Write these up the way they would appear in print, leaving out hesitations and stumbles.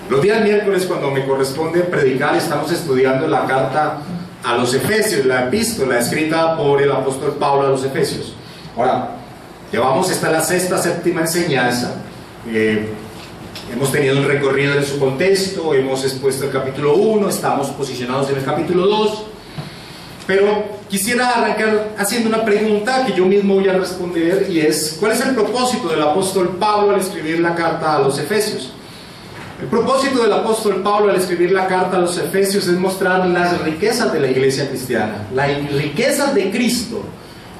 Los días miércoles, cuando me corresponde predicar, estamos estudiando la carta a los Efesios, la epístola escrita por el apóstol Pablo a los Efesios. Ahora, llevamos, esta la sexta, séptima enseñanza. Hemos tenido un recorrido en su contexto, hemos expuesto el capítulo 1, estamos posicionados en el capítulo 2. Pero quisiera arrancar haciendo una pregunta que yo mismo voy a responder, y es: ¿cuál es el propósito del apóstol Pablo al escribir la carta a los Efesios? El propósito del apóstol Pablo al escribir la carta a los Efesios es mostrar las riquezas de la iglesia cristiana, las riquezas de Cristo.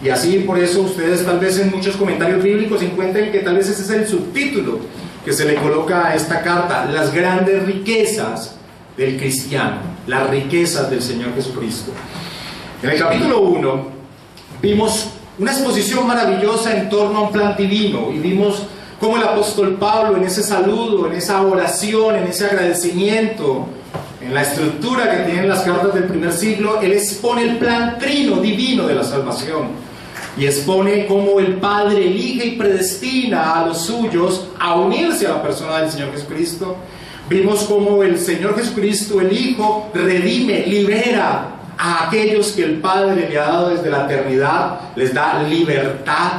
Y así, por eso, ustedes tal vez en muchos comentarios bíblicos encuentren que tal vez ese es el subtítulo que se le coloca a esta carta: las grandes riquezas del cristiano, las riquezas del Señor Jesucristo. En el capítulo 1 vimos una exposición maravillosa en torno a un plan divino, y vimos cómo el apóstol Pablo, en ese saludo, en esa oración, en ese agradecimiento, en la estructura que tienen las cartas del primer siglo, él expone el plan trino divino de la salvación, y expone cómo el Padre elige y predestina a los suyos a unirse a la persona del Señor Jesucristo. Vimos cómo el Señor Jesucristo, el Hijo, redime, libera a aquellos que el Padre le ha dado desde la eternidad, les da libertad.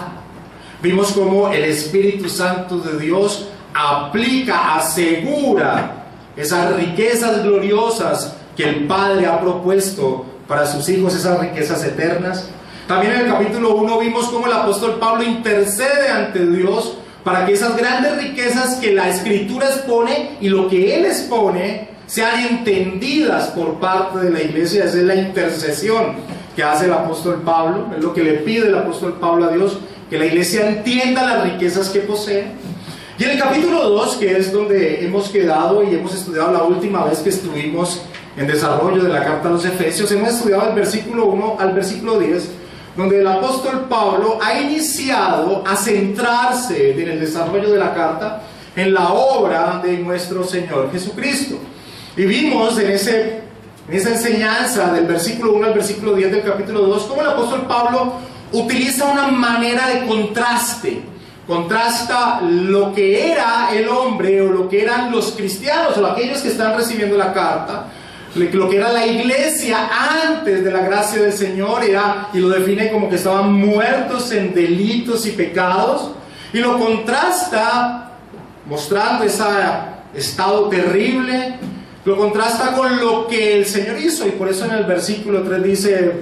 Vimos cómo el Espíritu Santo de Dios aplica, asegura esas riquezas gloriosas que el Padre ha propuesto para sus hijos, esas riquezas eternas. También en el capítulo 1 vimos cómo el apóstol Pablo intercede ante Dios para que esas grandes riquezas que la Escritura expone y lo que Él expone sean entendidas por parte de la iglesia. Esa es la intercesión que hace el apóstol Pablo, es lo que le pide el apóstol Pablo a Dios, que la iglesia entienda las riquezas que posee. Y en el capítulo 2, que es donde hemos quedado y hemos estudiado la última vez que estuvimos en desarrollo de la carta a los Efesios, hemos estudiado el versículo 1 al versículo 10, donde el apóstol Pablo ha iniciado a centrarse en el desarrollo de la carta en la obra de nuestro Señor Jesucristo. Y vimos en esa enseñanza del versículo 1 al versículo 10 del capítulo 2 cómo el apóstol Pablo utiliza una manera de contraste. Contrasta lo que era el hombre, o lo que eran los cristianos, o aquellos que están recibiendo la carta, lo que era la iglesia antes de la gracia del Señor, y lo define como que estaban muertos en delitos y pecados, y lo contrasta mostrando ese estado terrible. Lo contrasta con lo que el Señor hizo, y por eso en el versículo 3 dice,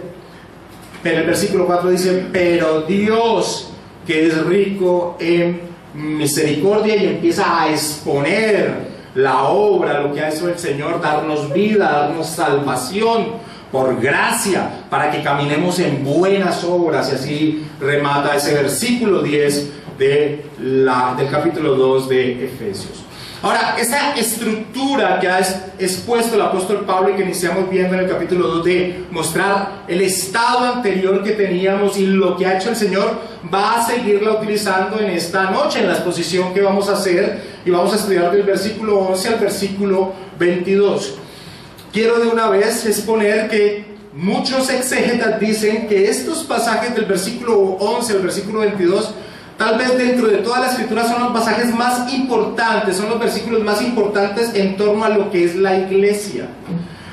en el versículo 4 dice: pero Dios, que es rico en misericordia, y empieza a exponer la obra, lo que ha hecho el Señor, darnos vida, darnos salvación por gracia, para que caminemos en buenas obras. Y así remata ese versículo 10 del capítulo 2 de Efesios. Ahora, esa estructura que ha expuesto el apóstol Pablo y que iniciamos viendo en el capítulo 2, de mostrar el estado anterior que teníamos y lo que ha hecho el Señor, va a seguirla utilizando en esta noche, en la exposición que vamos a hacer, y vamos a estudiar del versículo 11 al versículo 22. Quiero de una vez exponer que muchos exégetas dicen que estos pasajes del versículo 11 al versículo 22, tal vez dentro de toda la Escritura, son los pasajes más importantes, son los versículos más importantes en torno a lo que es la iglesia.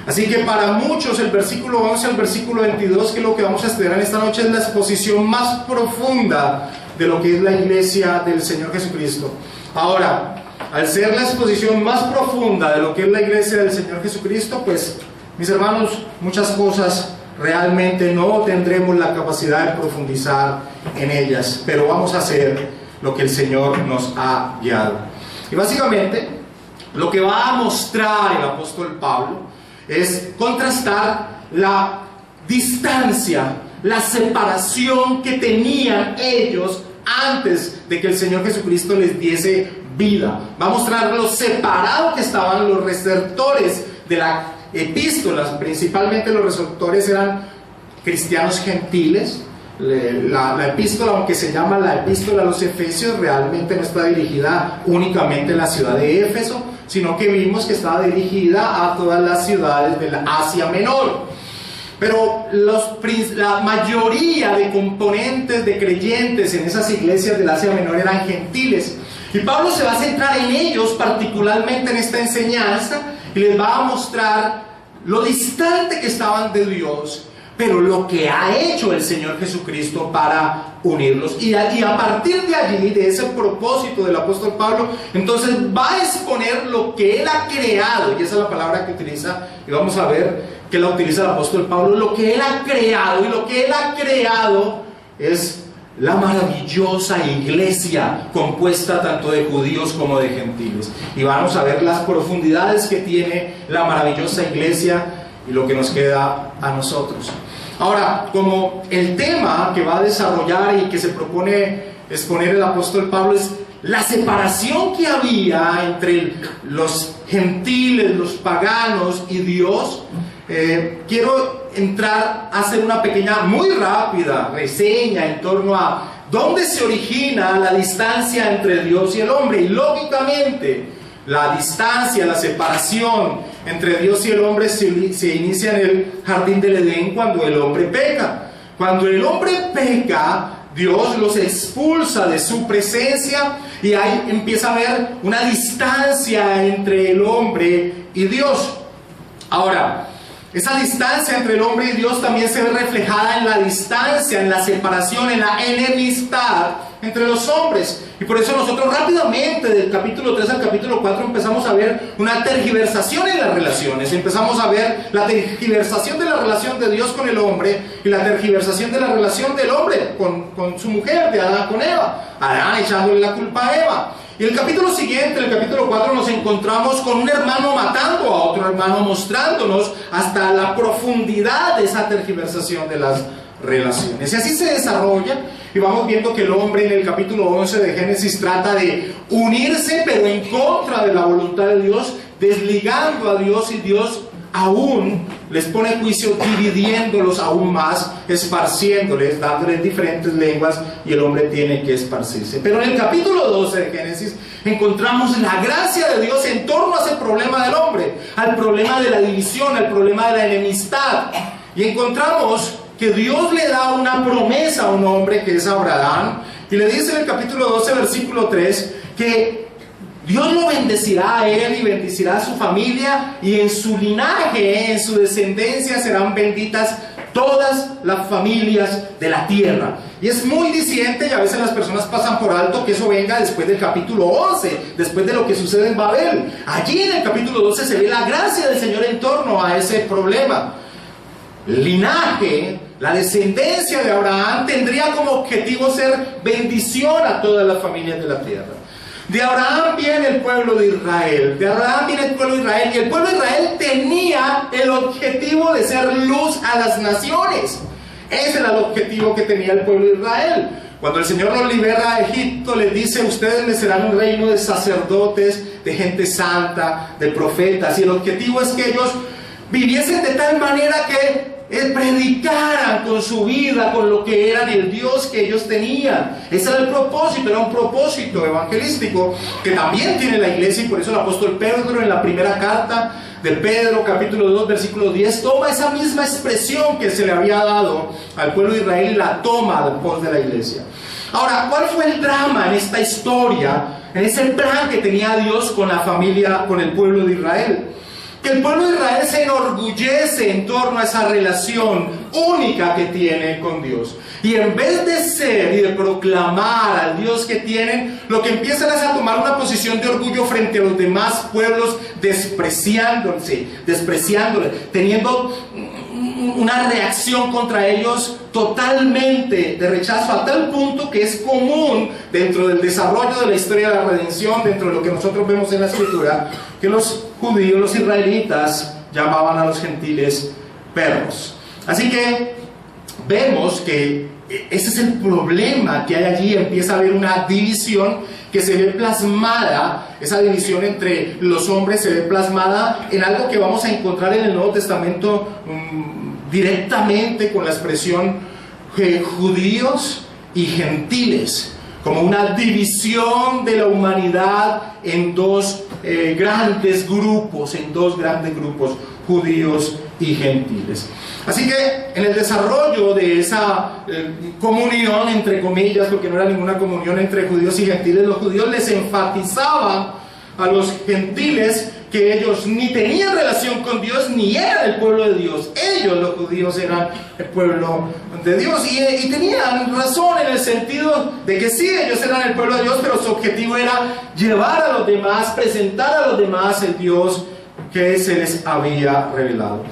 Así que para muchos el versículo 11 al versículo 22, que es lo que vamos a estudiar en esta noche, es la exposición más profunda de lo que es la iglesia del Señor Jesucristo. Ahora, al ser la exposición más profunda de lo que es la iglesia del Señor Jesucristo, pues, mis hermanos, muchas cosas realmente no tendremos la capacidad de profundizar en ellas, pero vamos a hacer lo que el Señor nos ha guiado. Y básicamente lo que va a mostrar el apóstol Pablo es contrastar la distancia, la separación que tenían ellos antes de que el Señor Jesucristo les diese vida. Va a mostrar lo separado que estaban los receptores de la epístolas. Principalmente los receptores eran cristianos gentiles. La epístola, aunque se llama la epístola a los Efesios, realmente no está dirigida únicamente a la ciudad de Éfeso, sino que vimos que estaba dirigida a todas las ciudades de la Asia Menor. Pero la mayoría de componentes de creyentes en esas iglesias del Asia Menor eran gentiles. Y Pablo se va a centrar en ellos, particularmente en esta enseñanza, y les va a mostrar lo distante que estaban de Dios, pero lo que ha hecho el Señor Jesucristo para unirlos. Y a partir de allí, de ese propósito del apóstol Pablo, entonces va a exponer lo que él ha creado, y esa es la palabra que utiliza, y vamos a ver que la utiliza el apóstol Pablo, lo que él ha creado, y lo que él ha creado es la maravillosa iglesia compuesta tanto de judíos como de gentiles. Y vamos a ver las profundidades que tiene la maravillosa iglesia y lo que nos queda a nosotros. Ahora, como el tema que va a desarrollar y que se propone exponer el apóstol Pablo es la separación que había entre los gentiles, los paganos y Dios, quiero entrar a hacer una pequeña, muy rápida reseña en torno a dónde se origina la distancia entre Dios y el hombre. Y lógicamente la distancia, la separación entre Dios y el hombre se inicia en el jardín del Edén cuando el hombre peca. Cuando el hombre peca, Dios los expulsa de su presencia y ahí empieza a haber una distancia entre el hombre y Dios. Ahora, esa distancia entre el hombre y Dios también se ve reflejada en la distancia, en la separación, en la enemistad entre los hombres. Y por eso nosotros rápidamente, del capítulo 3 al capítulo 4, empezamos a ver una tergiversación en las relaciones. Empezamos a ver la tergiversación de la relación de Dios con el hombre y la tergiversación de la relación del hombre con su mujer, de Adán con Eva. Adán echándole la culpa a Eva. Y el capítulo siguiente, el capítulo 4, nos encontramos con un hermano matando a otro hermano, mostrándonos hasta la profundidad de esa tergiversación de las relaciones. Y así se desarrolla, y vamos viendo que el hombre en el capítulo 11 de Génesis trata de unirse, pero en contra de la voluntad de Dios, desligando a Dios, y Dios aún les pone juicio, dividiéndolos aún más, esparciéndoles, dándoles diferentes lenguas, y el hombre tiene que esparcirse. Pero en el capítulo 12 de Génesis encontramos la gracia de Dios en torno a ese problema del hombre, al problema de la división, al problema de la enemistad, y encontramos que Dios le da una promesa a un hombre que es Abraham, y le dice en el capítulo 12, versículo 3, que Dios lo bendecirá a él y bendecirá a su familia, y en su linaje, en su descendencia serán benditas todas las familias de la tierra. Y es muy diciente, y a veces las personas pasan por alto que eso venga después del capítulo 11, después de lo que sucede en Babel. Allí en el capítulo 12 se ve la gracia del Señor en torno a ese problema. Linaje, la descendencia de Abraham tendría como objetivo ser bendición a todas las familias de la tierra. De Abraham viene el pueblo de Israel, de Abraham viene el pueblo de Israel, y el pueblo de Israel tenía el objetivo de ser luz a las naciones. Ese era el objetivo que tenía el pueblo de Israel. Cuando el Señor los libera a Egipto, les dice: ustedes me serán un reino de sacerdotes, de gente santa, de profetas, y el objetivo es que ellos viviesen de tal manera que predicaran con su vida, con lo que eran el Dios que ellos tenían. Ese era el propósito, era un propósito evangelístico que también tiene la iglesia, y por eso el apóstol Pedro en la primera carta de Pedro, capítulo 2, versículo 10, toma esa misma expresión que se le había dado al pueblo de Israel y la toma después de la iglesia. Ahora, ¿cuál fue el drama en esta historia, en ese plan que tenía Dios con la familia, con el pueblo de Israel? Que el pueblo de Israel se enorgullece en torno a esa relación única que tiene con Dios. Y en vez de ser y de proclamar al Dios que tienen, lo que empiezan es a tomar una posición de orgullo frente a los demás pueblos, despreciándole, teniendo una reacción contra ellos totalmente de rechazo, a tal punto que es común dentro del desarrollo de la historia de la redención, dentro de lo que nosotros vemos en la escritura, que los judíos, los israelitas, llamaban a los gentiles perros. Así que vemos que ese es el problema que hay allí. Empieza a haber una división que se ve plasmada, esa división entre los hombres se ve plasmada en algo que vamos a encontrar en el Nuevo Testamento directamente con la expresión judíos y gentiles, como una división de la humanidad en dos grandes grupos, judíos y gentiles. Así que en el desarrollo de esa comunión, entre comillas, porque no era ninguna comunión entre judíos y gentiles, los judíos les enfatizaban a los gentiles que ellos ni tenían relación con Dios ni eran el pueblo de Dios. Ellos, los judíos, eran el pueblo de Dios y tenían razón en el sentido de que sí, ellos eran el pueblo de Dios, pero su objetivo era llevar a los demás, presentar a los demás el Dios que se les había revelado.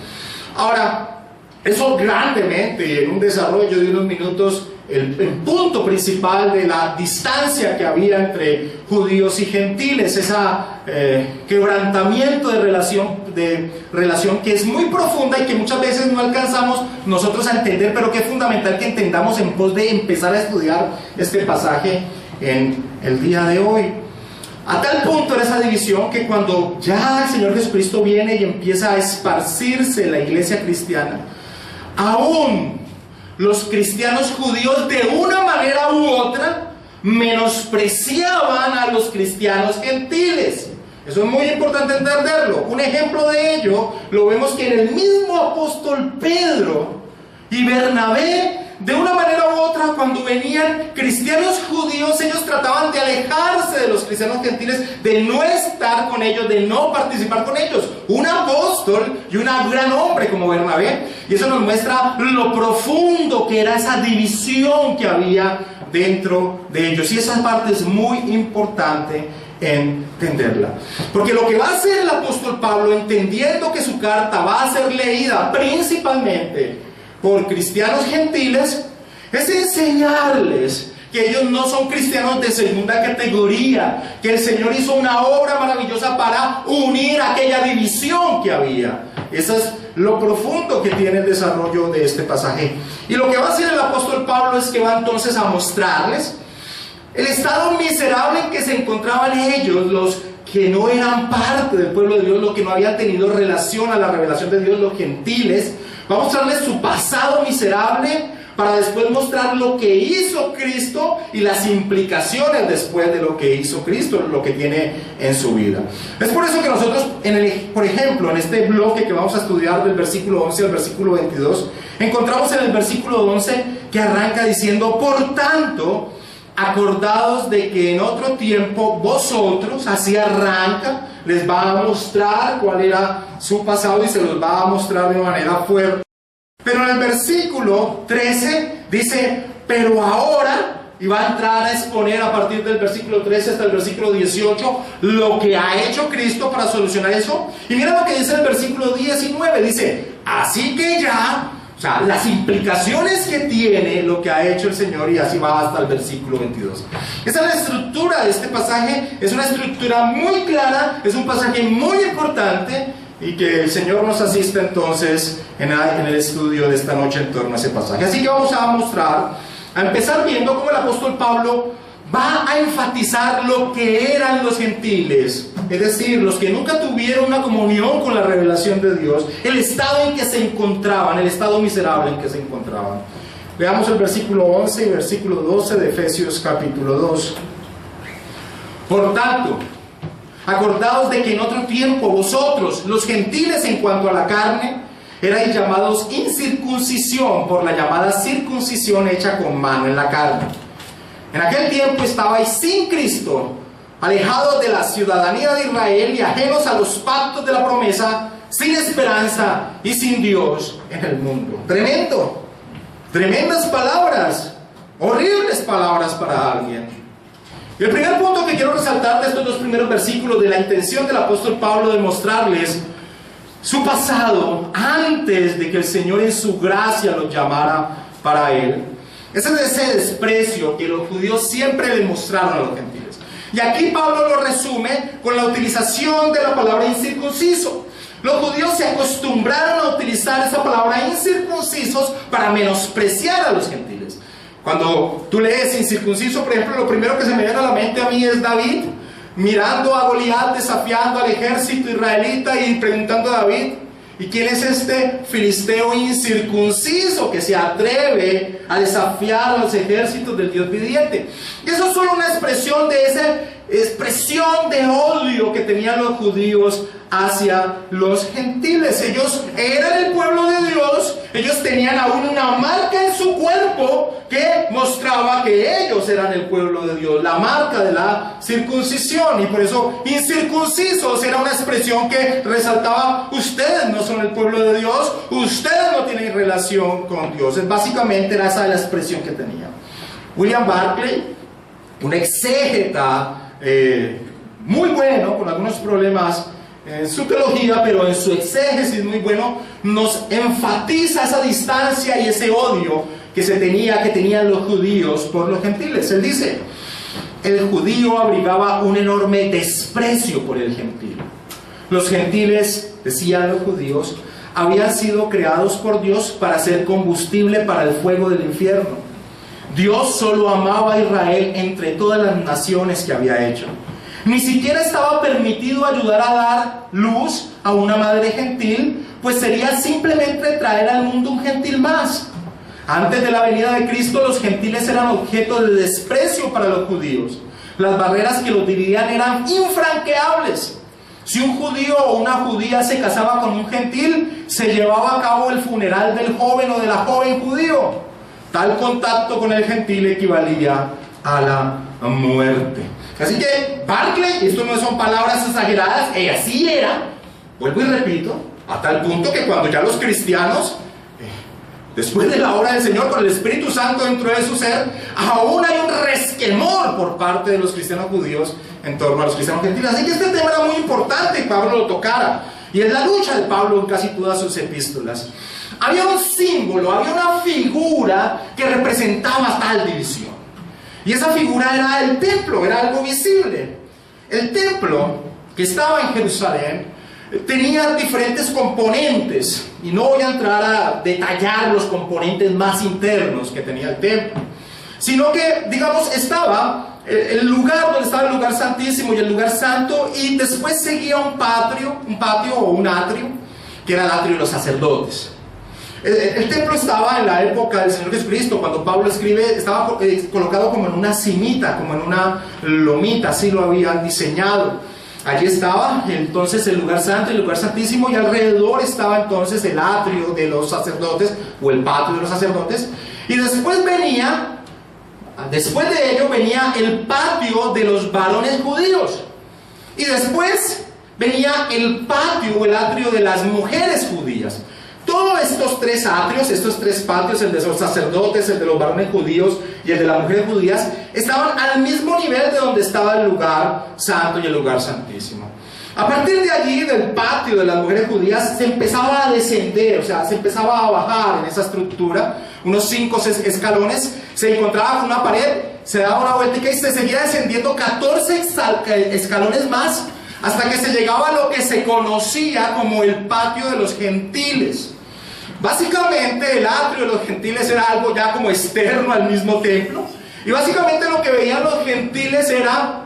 Ahora, eso grandemente, en un desarrollo de unos minutos, el punto principal de la distancia que había entre judíos y gentiles, ese quebrantamiento de relación que es muy profunda y que muchas veces no alcanzamos nosotros a entender, pero que es fundamental que entendamos en pos de empezar a estudiar este pasaje en el día de hoy. A tal punto era esa división que cuando ya el Señor Jesucristo viene y empieza a esparcirse la iglesia cristiana, aún los cristianos judíos de una manera u otra menospreciaban a los cristianos gentiles. Eso es muy importante entenderlo. Un ejemplo de ello lo vemos que en el mismo apóstol Pedro y Bernabé, de una manera u otra, cuando venían cristianos judíos, ellos trataban de alejarse de los cristianos gentiles, de no estar con ellos, de no participar con ellos. Un apóstol y un gran hombre como Bernabé, y eso nos muestra lo profundo que era esa división que había dentro de ellos. Y esa parte es muy importante entenderla, porque lo que va a hacer el apóstol Pablo, entendiendo que su carta va a ser leída principalmente por cristianos gentiles, es enseñarles que ellos no son cristianos de segunda categoría, que el Señor hizo una obra maravillosa para unir aquella división que había. Eso es lo profundo que tiene el desarrollo de este pasaje. Y lo que va a hacer el apóstol Pablo es que va entonces a mostrarles el estado miserable en que se encontraban ellos, los que no eran parte del pueblo de Dios, los que no habían tenido relación a la revelación de Dios, los gentiles. Va a mostrarles su pasado miserable para después mostrar lo que hizo Cristo y las implicaciones después de lo que hizo Cristo, lo que tiene en su vida. Es por eso que nosotros, por ejemplo, en este bloque que vamos a estudiar del versículo 11 al versículo 22, encontramos en el versículo 11 que arranca diciendo: por tanto, acordados de que en otro tiempo vosotros, así arranca, les va a mostrar cuál era su pasado y se los va a mostrar de manera fuerte. Pero en el versículo 13 dice: pero ahora, y va a entrar a exponer a partir del versículo 13 hasta el versículo 18 lo que ha hecho Cristo para solucionar eso. Y mira lo que dice el versículo 19, dice: así que ya, o sea, las implicaciones que tiene lo que ha hecho el Señor, y así va hasta el versículo 22. Esa es la estructura de este pasaje, es una estructura muy clara, es un pasaje muy importante, y que el Señor nos asista entonces en el estudio de esta noche en torno a ese pasaje. Así que vamos a mostrar, a empezar viendo cómo el apóstol Pablo va a enfatizar lo que eran los gentiles, es decir, los que nunca tuvieron una comunión con la revelación de Dios, el estado en que se encontraban, el estado miserable en que se encontraban. Veamos el versículo 11 y versículo 12 de Efesios capítulo 2. Por tanto, acordaos de que en otro tiempo vosotros, los gentiles en cuanto a la carne, erais llamados incircuncisión por la llamada circuncisión hecha con mano en la carne. En aquel tiempo estabais sin Cristo, alejados de la ciudadanía de Israel y ajenos a los pactos de la promesa, sin esperanza y sin Dios en el mundo. Tremendo, tremendas palabras, horribles palabras para alguien. Y el primer punto que quiero resaltar de estos dos primeros versículos, de la intención del apóstol Pablo de mostrarles su pasado antes de que el Señor en su gracia los llamara para Él, ese es ese desprecio que los judíos siempre le mostraron a los gentiles. Y aquí Pablo lo resume con la utilización de la palabra incircunciso. Los judíos se acostumbraron a utilizar esa palabra incircuncisos para menospreciar a los gentiles. Cuando tú lees incircunciso, por ejemplo, lo primero que se me viene a la mente a mí es David mirando a Goliat desafiando al ejército israelita y preguntando a David: ¿y quién es este filisteo incircunciso que se atreve a desafiar a los ejércitos del Dios viviente? Y eso es solo una expresión de esa expresión de odio que tenían los judíos hacia los gentiles. Ellos eran el pueblo de Dios, ellos tenían aún una marca en su cuerpo que mostraba que ellos eran el pueblo de Dios, la marca de la circuncisión, y por eso incircuncisos era una expresión que resaltaba: ustedes no son el pueblo de Dios, ustedes no tienen relación con Dios. Básicamente era esa la expresión que tenía. William Barclay, un exégeta muy bueno, con algunos problemas en su teología, pero en su exégesis muy bueno, nos enfatiza esa distancia y ese odio que tenían los judíos por los gentiles. Él dice: el judío abrigaba un enorme desprecio por el gentil. Los gentiles, decían los judíos, habían sido creados por Dios para ser combustible para el fuego del infierno. Dios solo amaba a Israel entre todas las naciones que había hecho. Ni siquiera estaba permitido ayudar a dar luz a una madre gentil, pues sería simplemente traer al mundo un gentil más. Antes de la venida de Cristo, los gentiles eran objeto de desprecio para los judíos. Las barreras que los dividían eran infranqueables. Si un judío o una judía se casaba con un gentil, se llevaba a cabo el funeral del joven o de la joven judío. Tal contacto con el gentil equivalía a la muerte. Así que Barclay, esto no son palabras exageradas, así era, vuelvo y repito, a tal punto que cuando ya los cristianos, después de la obra del Señor con el Espíritu Santo dentro de su ser, aún hay un resquemor por parte de los cristianos judíos en torno a los cristianos gentiles. Así que este tema era muy importante que Pablo lo tocara, y es la lucha de Pablo en casi todas sus epístolas. Había un símbolo, había una figura que representaba tal división. Y esa figura era el templo, era algo visible. El templo, que estaba en Jerusalén, tenía diferentes componentes. Y no voy a entrar a detallar los componentes más internos que tenía el templo, sino que, digamos, estaba el lugar donde estaba el lugar santísimo y el lugar santo, y después seguía un patio o un atrio, que era el atrio de los sacerdotes. El templo estaba en la época del Señor Jesucristo. Cuando Pablo escribe, estaba colocado como en una cimita, como en una lomita, así lo habían diseñado. Allí estaba entonces el lugar santo y el lugar santísimo, y alrededor estaba entonces el atrio de los sacerdotes, o el patio de los sacerdotes. Y después de ello venía el patio de los varones judíos, y después venía el patio o el atrio de las mujeres judías. Todos estos tres atrios, estos tres patios, el de los sacerdotes, el de los varones judíos y el de las mujeres judías, estaban al mismo nivel de donde estaba el lugar santo y el lugar santísimo. A partir de allí, del patio de las mujeres judías, se empezaba a descender, o sea, se empezaba a bajar en esa estructura, unos 5 escalones, se encontraba con una pared, se daba una vuelta y se seguía descendiendo 14 escalones más, hasta que se llegaba a lo que se conocía como el patio de los gentiles. Básicamente el atrio de los gentiles era algo ya como externo al mismo templo, y básicamente lo que veían los gentiles era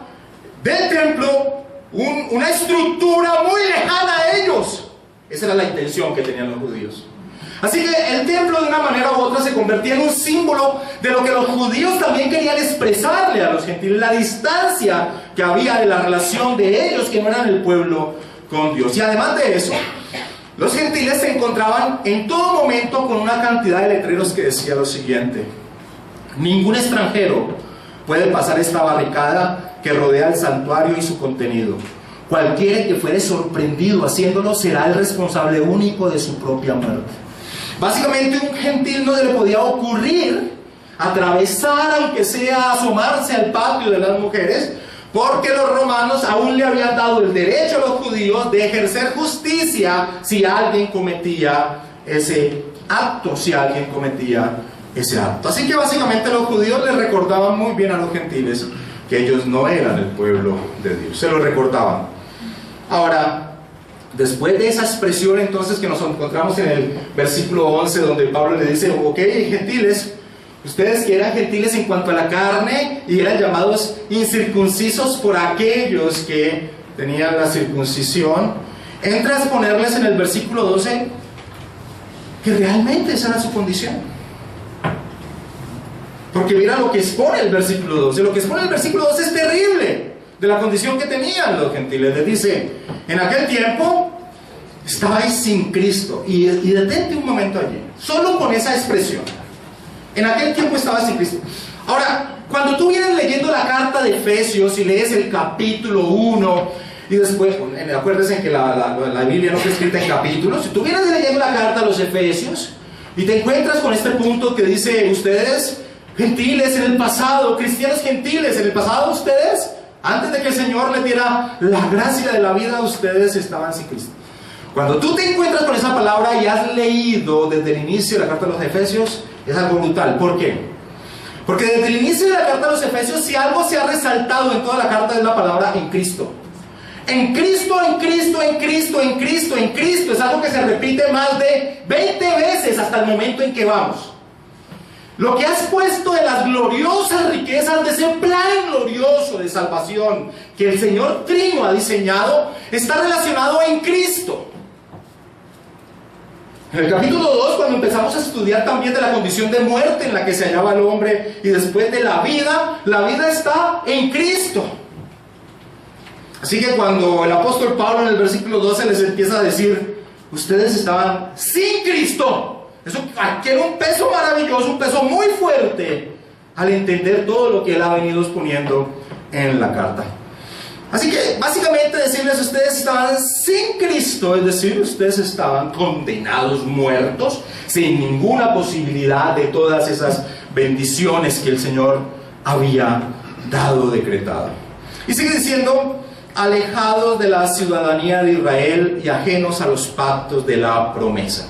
del templo una estructura muy lejana a ellos. Esa era la intención que tenían los judíos. Así que el templo, de una manera u otra, se convertía en un símbolo de lo que los judíos también querían expresarle a los gentiles, la distancia que había de la relación de ellos, que no eran el pueblo, con Dios. Y además de eso, los gentiles se encontraban en todo momento con una cantidad de letreros que decía lo siguiente: ningún extranjero puede pasar esta barricada que rodea el santuario y su contenido. Cualquiera que fuere sorprendido haciéndolo será el responsable único de su propia muerte. Básicamente, un gentil no se le podía ocurrir atravesar, aunque sea asomarse al patio de las mujeres, porque los romanos aún le habían dado el derecho a los judíos de ejercer justicia si alguien cometía ese acto, Así que básicamente los judíos les recordaban muy bien a los gentiles que ellos no eran el pueblo de Dios, se lo recordaban. Ahora, después de esa expresión entonces que nos encontramos en el versículo 11, donde Pablo le dice: ok, gentiles, ustedes que eran gentiles en cuanto a la carne y eran llamados incircuncisos por aquellos que tenían la circuncisión, entra a exponerles en el versículo 12 que realmente esa era su condición. Porque mira lo que expone el versículo 12. Lo que expone el versículo 12 es terrible. de la condición que tenían los gentiles. Les dice, en aquel tiempo estabais sin Cristo. Y detente un momento allí, solo con esa expresión. En aquel tiempo estabais sin Cristo. Ahora, cuando tú vienes leyendo la carta de Efesios y lees el capítulo 1, y después, acuérdense que la Biblia no está escrita en capítulos. Si tú vienes leyendo la carta a los Efesios y te encuentras con este punto que dice, ustedes gentiles en el pasado, cristianos gentiles en el pasado, ustedes, antes de que el Señor les diera la gracia de la vida, ustedes estaban sin Cristo. Cuando tú te encuentras con esa palabra y has leído desde el inicio de la carta a los Efesios, es algo brutal. ¿Por qué? Porque desde el inicio de la carta a los Efesios, si algo se ha resaltado en toda la carta, es la palabra en Cristo. En Cristo, en Cristo, en Cristo, en Cristo, en Cristo. Es algo que se repite más de 20 veces hasta el momento en que vamos. Lo que has puesto de las gloriosas riquezas de ese plan glorioso de salvación que el Señor Trino ha diseñado, está relacionado en Cristo. En el capítulo 2, cuando empezamos a estudiar también de la condición de muerte en la que se hallaba el hombre y después de la vida está en Cristo. Así que cuando el apóstol Pablo en el versículo 12 les empieza a decir, ustedes estaban sin Cristo, eso adquiere un peso maravilloso, un peso muy fuerte al entender todo lo que él ha venido exponiendo en la carta. Así que básicamente decirles, ustedes estaban sin Cristo, es decir, ustedes estaban condenados, muertos, sin ninguna posibilidad de todas esas bendiciones que el Señor había dado, decretado. Y sigue diciendo, alejados de la ciudadanía de Israel y ajenos a los pactos de la promesa.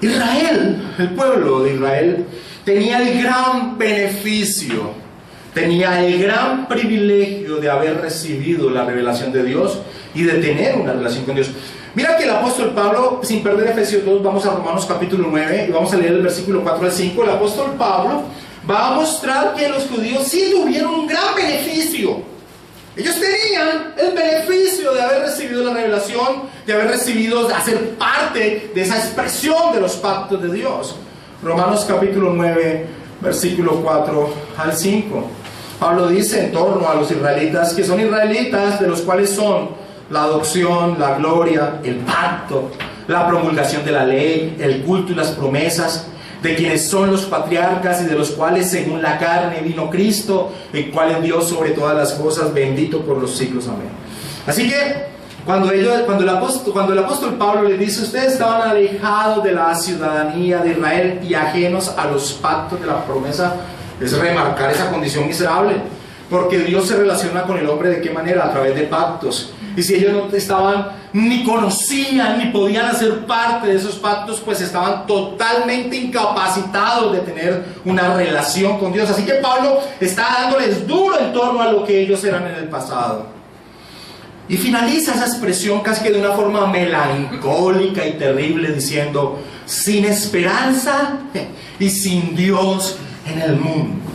Israel, el pueblo de Israel, tenía el gran beneficio, tenía el gran privilegio de haber recibido la revelación de Dios y de tener una relación con Dios. Mira que el apóstol Pablo, sin perder Efesios 2, vamos a Romanos capítulo 9 y vamos a leer el versículo 4 al 5. El apóstol Pablo va a mostrar que los judíos sí tuvieron un gran beneficio. Ellos tenían el beneficio de haber recibido la revelación, de haber recibido, de hacer parte de esa expresión de los pactos de Dios. Romanos capítulo 9, versículo 4 al 5. Pablo dice en torno a los israelitas, que son israelitas, de los cuales son la adopción, la gloria, el pacto, la promulgación de la ley, el culto y las promesas, de quienes son los patriarcas y de los cuales según la carne vino Cristo, el cual es Dios sobre todas las cosas, bendito por los siglos, amén. Así que cuando el apóstol Pablo le dice, ustedes estaban alejados de la ciudadanía de Israel y ajenos a los pactos de la promesa, es remarcar esa condición miserable, porque Dios se relaciona con el hombre ¿de qué manera? A través de pactos. Y si ellos no estaban, ni conocían, ni podían hacer parte de esos pactos, pues estaban totalmente incapacitados de tener una relación con Dios. Así que Pablo está dándoles duro en torno a lo que ellos eran en el pasado. Y finaliza esa expresión casi que de una forma melancólica y terrible, diciendo, sin esperanza y sin Dios en el mundo.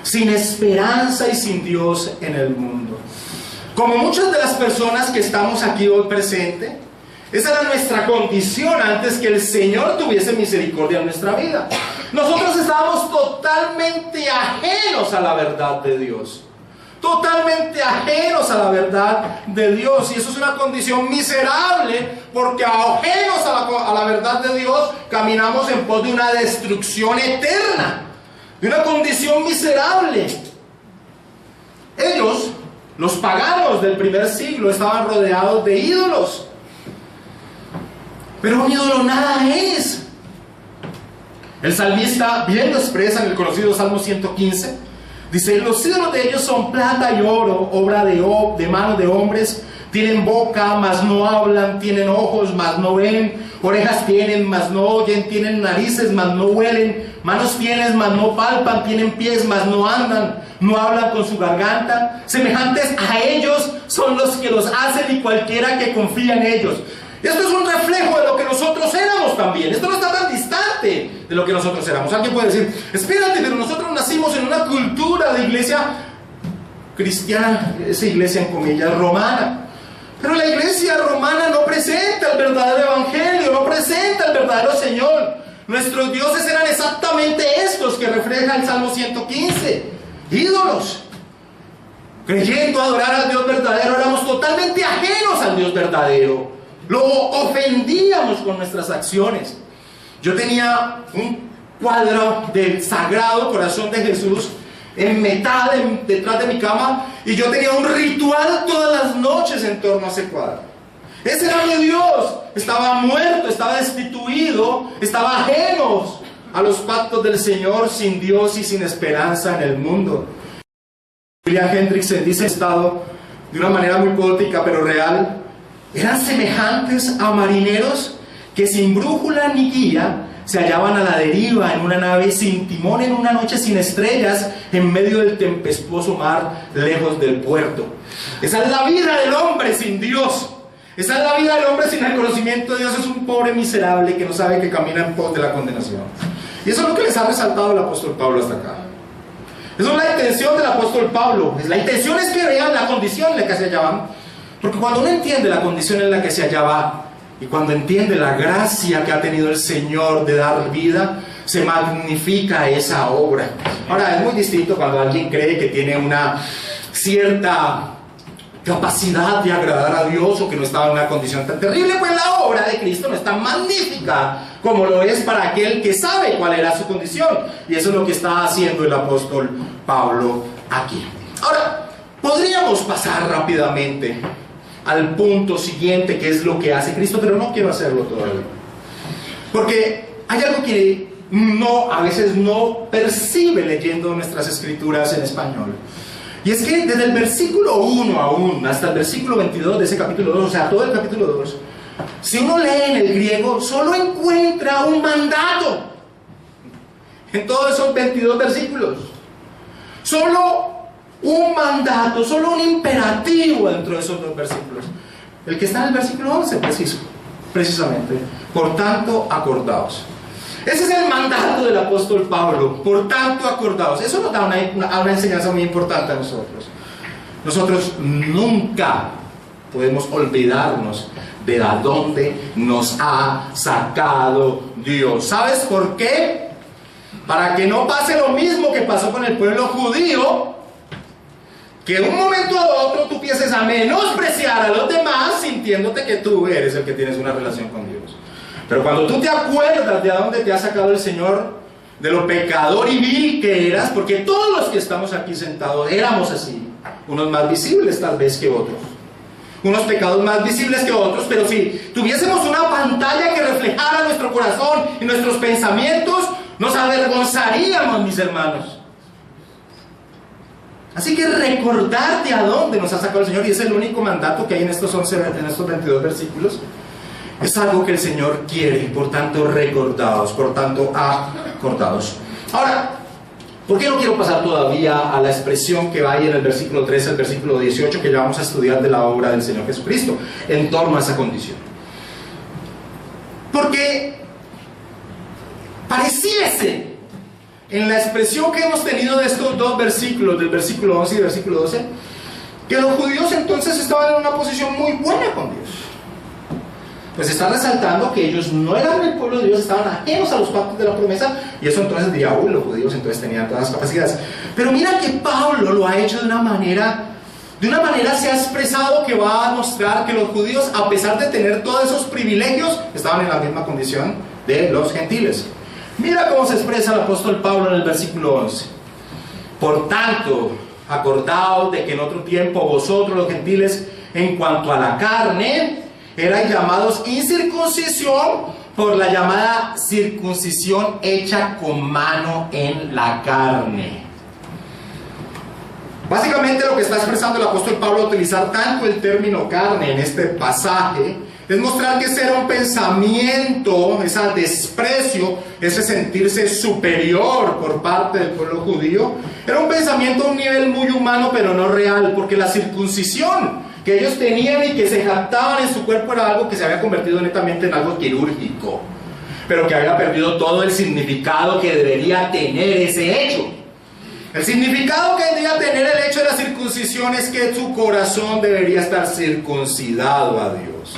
Sin esperanza y sin Dios en el mundo. Como muchas de las personas que estamos aquí hoy presentes, esa era nuestra condición antes que el Señor tuviese misericordia en nuestra vida. Nosotros estábamos totalmente ajenos a la verdad de Dios. Totalmente ajenos a la verdad de Dios. Y eso es una condición miserable, porque ajenos a la verdad de Dios, caminamos en pos de una destrucción eterna, de una condición miserable. Ellos, los paganos del primer siglo, estaban rodeados de ídolos. Pero un ídolo nada es. El salmista bien lo expresa en el conocido Salmo 115. Dice, los ídolos de ellos son plata y oro, obra de manos de hombres. Tienen boca, mas no hablan. Tienen ojos, mas no ven. Orejas tienen, mas no oyen. Tienen narices, mas no huelen. Manos tienen, mas no palpan. Tienen pies, mas no andan. No hablan con su garganta. Semejantes a ellos son los que los hacen y cualquiera que confía en ellos. Esto es un reflejo de lo que nosotros éramos también. Esto no está tan distante de lo que nosotros éramos. Alguien puede decir, espérate, pero nosotros nacimos en una cultura de iglesia cristiana, esa iglesia en comillas romana. Pero la iglesia romana no presenta el verdadero evangelio, no presenta el verdadero Señor. Nuestros dioses eran exactamente estos que refleja el Salmo 115. Ídolos. creyendo adorar al Dios verdadero, éramos totalmente ajenos al Dios verdadero. Lo ofendíamos con nuestras acciones. Yo tenía un cuadro del Sagrado Corazón de Jesús en metal detrás de mi cama, y yo tenía un ritual todas las noches en torno a ese cuadro. Ese era mi Dios. Estaba muerto, estaba destituido, estaba ajeno a los pactos del Señor, sin Dios y sin esperanza en el mundo. William Hendrickson dice estado de una manera muy poética pero real: eran semejantes a marineros que sin brújula ni guía se hallaban a la deriva en una nave sin timón en una noche sin estrellas en medio del tempestuoso mar lejos del puerto. Esa es la vida del hombre sin Dios. Esa es la vida del hombre sin el conocimiento de Dios. Es un pobre miserable que no sabe que camina en pos de la condenación. Y eso es lo que les ha resaltado el apóstol Pablo hasta acá. Esa es la intención del apóstol Pablo. La intención es que vean la condición en la que se hallaban. Porque cuando uno entiende la condición en la que se hallaba, y cuando entiende la gracia que ha tenido el Señor de dar vida, se magnifica esa obra. Ahora, es muy distinto cuando alguien cree que tiene una cierta capacidad de agradar a Dios, o que no estaba en una condición tan terrible. Pues la obra de Cristo no es tan magnífica como lo es para aquel que sabe cuál era su condición. Y eso es lo que está haciendo el apóstol Pablo aquí. Ahora, podríamos pasar rápidamente al punto siguiente, que es lo que hace Cristo, pero no quiero hacerlo todavía, porque hay algo que a veces no percibe leyendo nuestras escrituras en español. Y es que desde el versículo 1 aún hasta el versículo 22 de ese capítulo 2, o sea, todo el capítulo 2, si uno lee en el griego, solo encuentra un mandato en todos esos 22 versículos. Solo un mandato, solo un imperativo dentro de esos dos versículos. El que está en el versículo 11, precisamente. Por tanto, acordaos. Ese es el mandato del apóstol Pablo. Por tanto, acordaos. Eso nos da una enseñanza muy importante a nosotros. Nosotros nunca podemos olvidarnos de dónde nos ha sacado Dios. ¿Sabes por qué? Para que no pase lo mismo que pasó con el pueblo judío, que de un momento a otro tú empieces a menospreciar a los demás, sintiéndote que tú eres el que tienes una relación con Dios. Pero cuando tú te acuerdas de a dónde te ha sacado el Señor, de lo pecador y vil que eras, porque todos los que estamos aquí sentados éramos así, unos más visibles tal vez que otros, unos pecados más visibles que otros, pero si tuviésemos una pantalla que reflejara nuestro corazón y nuestros pensamientos, nos avergonzaríamos, mis hermanos. Así que recordar de a dónde nos ha sacado el Señor, y es el único mandato que hay en estos 22 versículos, es algo que el Señor quiere. Por tanto, recordados, por tanto, acordados. Ahora, ¿por qué no quiero pasar todavía a la expresión que va ahí en el versículo 13 al versículo 18, que ya vamos a estudiar de la obra del Señor Jesucristo en torno a esa condición? Porque pareciese, en la expresión que hemos tenido de estos dos versículos, del versículo 11 y del versículo 12, que los judíos entonces estaban en una posición muy buena con Dios. Pues está resaltando que ellos no eran el pueblo de Dios, estaban ajenos a los pactos de la promesa, y eso entonces diría, uy, los judíos entonces tenían todas las capacidades. Pero mira que Pablo lo ha hecho de una manera se ha expresado que va a mostrar que los judíos, a pesar de tener todos esos privilegios, estaban en la misma condición de los gentiles. Mira cómo se expresa el apóstol Pablo en el versículo 11. Por tanto, acordaos de que en otro tiempo vosotros los gentiles, en cuanto a la carne, eran llamados incircuncisión por la llamada circuncisión hecha con mano en la carne. Básicamente lo que está expresando el apóstol Pablo al utilizar tanto el término carne en este pasaje es mostrar que ese era un pensamiento, ese desprecio, ese sentirse superior por parte del pueblo judío, era un pensamiento a un nivel muy humano pero no real, porque la circuncisión que ellos tenían y que se jactaban en su cuerpo era algo que se había convertido netamente en algo quirúrgico, pero que había perdido todo el significado que debería tener ese hecho. El significado que debería tener el hecho de la circuncisión es que su corazón debería estar circuncidado a Dios.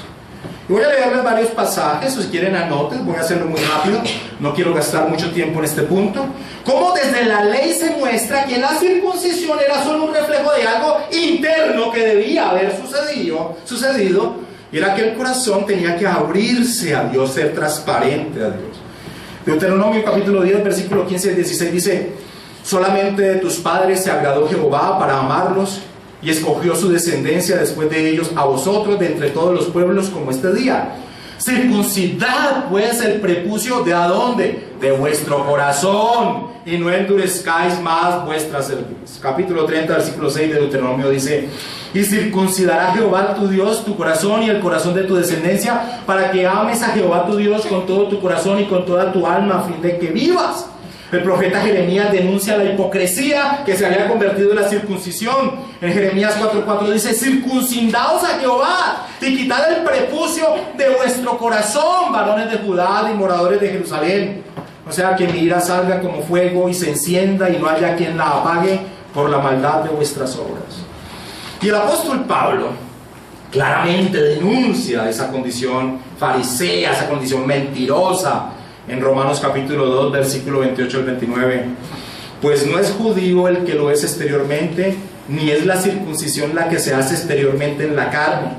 Y voy a leerles varios pasajes, o si quieren anoten, voy a hacerlo muy rápido, no quiero gastar mucho tiempo en este punto. Cómo desde la ley se muestra que la circuncisión era solo un reflejo de algo interno que debía haber sucedido, y era que el corazón tenía que abrirse a Dios, ser transparente a Dios. Deuteronomio capítulo 10, versículo 15 al 16 dice: solamente de tus padres se agradó Jehová para amarlos, y escogió su descendencia después de ellos a vosotros de entre todos los pueblos como este día. Circuncidad pues el prepucio de ¿a dónde? De vuestro corazón, y no endurezcáis más vuestra cerviz. Capítulo 30, versículo 6 de Deuteronomio dice: y circuncidará Jehová tu Dios tu corazón y el corazón de tu descendencia, para que ames a Jehová tu Dios con todo tu corazón y con toda tu alma, a fin de que vivas. El profeta Jeremías denuncia la hipocresía que se había convertido en la circuncisión. En Jeremías 4:4 dice: circuncidaos a Jehová y quitad el prepucio de vuestro corazón, varones de Judá y moradores de Jerusalén. O sea, que mi ira salga como fuego y se encienda, y no haya quien la apague por la maldad de vuestras obras. Y el apóstol Pablo claramente denuncia esa condición farisea, esa condición mentirosa, en Romanos capítulo 2, versículo 28 al 29. Pues no es judío el que lo es exteriormente, ni es la circuncisión la que se hace exteriormente en la carne,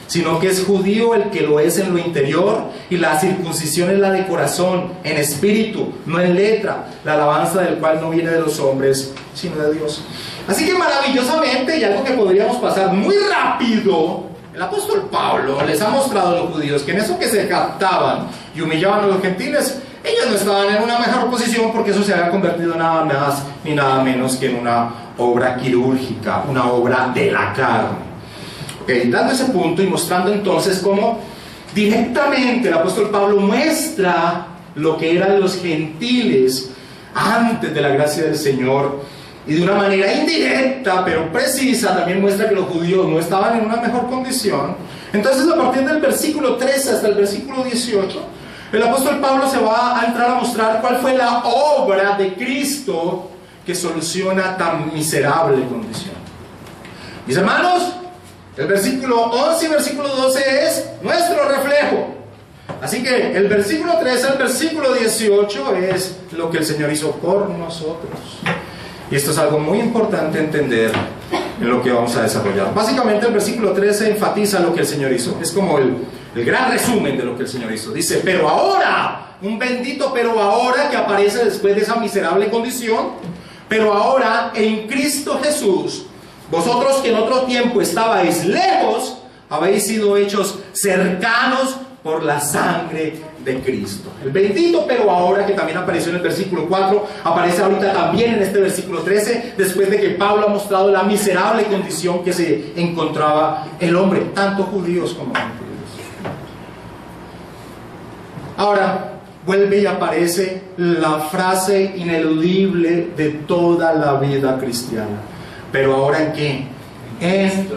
sino que es judío el que lo es en lo interior, y la circuncisión es la de corazón, en espíritu, no en letra, la alabanza del cual no viene de los hombres, sino de Dios. Así que maravillosamente, y algo que podríamos pasar muy rápido, el apóstol Pablo les ha mostrado a los judíos que en eso que se captaban y humillaban a los gentiles, ellos no estaban en una mejor posición, porque eso se había convertido nada más ni nada menos que en una obra quirúrgica, una obra de la carne. Dando ese punto y mostrando entonces cómo directamente el apóstol Pablo muestra lo que eran los gentiles antes de la gracia del Señor, y de una manera indirecta pero precisa también muestra que los judíos no estaban en una mejor condición. Entonces, a partir del versículo 13 hasta el versículo 18, el apóstol Pablo se va a entrar a mostrar cuál fue la obra de Cristo que soluciona tan miserable condición. Mis hermanos, el versículo 11 y versículo 12 es nuestro reflejo. Así que el versículo 13 al versículo 18 es lo que el Señor hizo por nosotros. Y esto es algo muy importante entender en lo que vamos a desarrollar. Básicamente el versículo 13 enfatiza lo que el Señor hizo. Es como el gran resumen de lo que el Señor hizo. Dice: pero ahora, un bendito pero ahora que aparece después de esa miserable condición. Pero ahora en Cristo Jesús, vosotros que en otro tiempo estabais lejos, habéis sido hechos cercanos por la sangre de Cristo. El bendito pero ahora, que también apareció en el versículo 4, aparece ahorita también en este versículo 13, después de que Pablo ha mostrado la miserable condición que se encontraba el hombre, tanto judíos como gentiles. Ahora vuelve y aparece la frase ineludible de toda la vida cristiana: pero ahora ¿en qué? En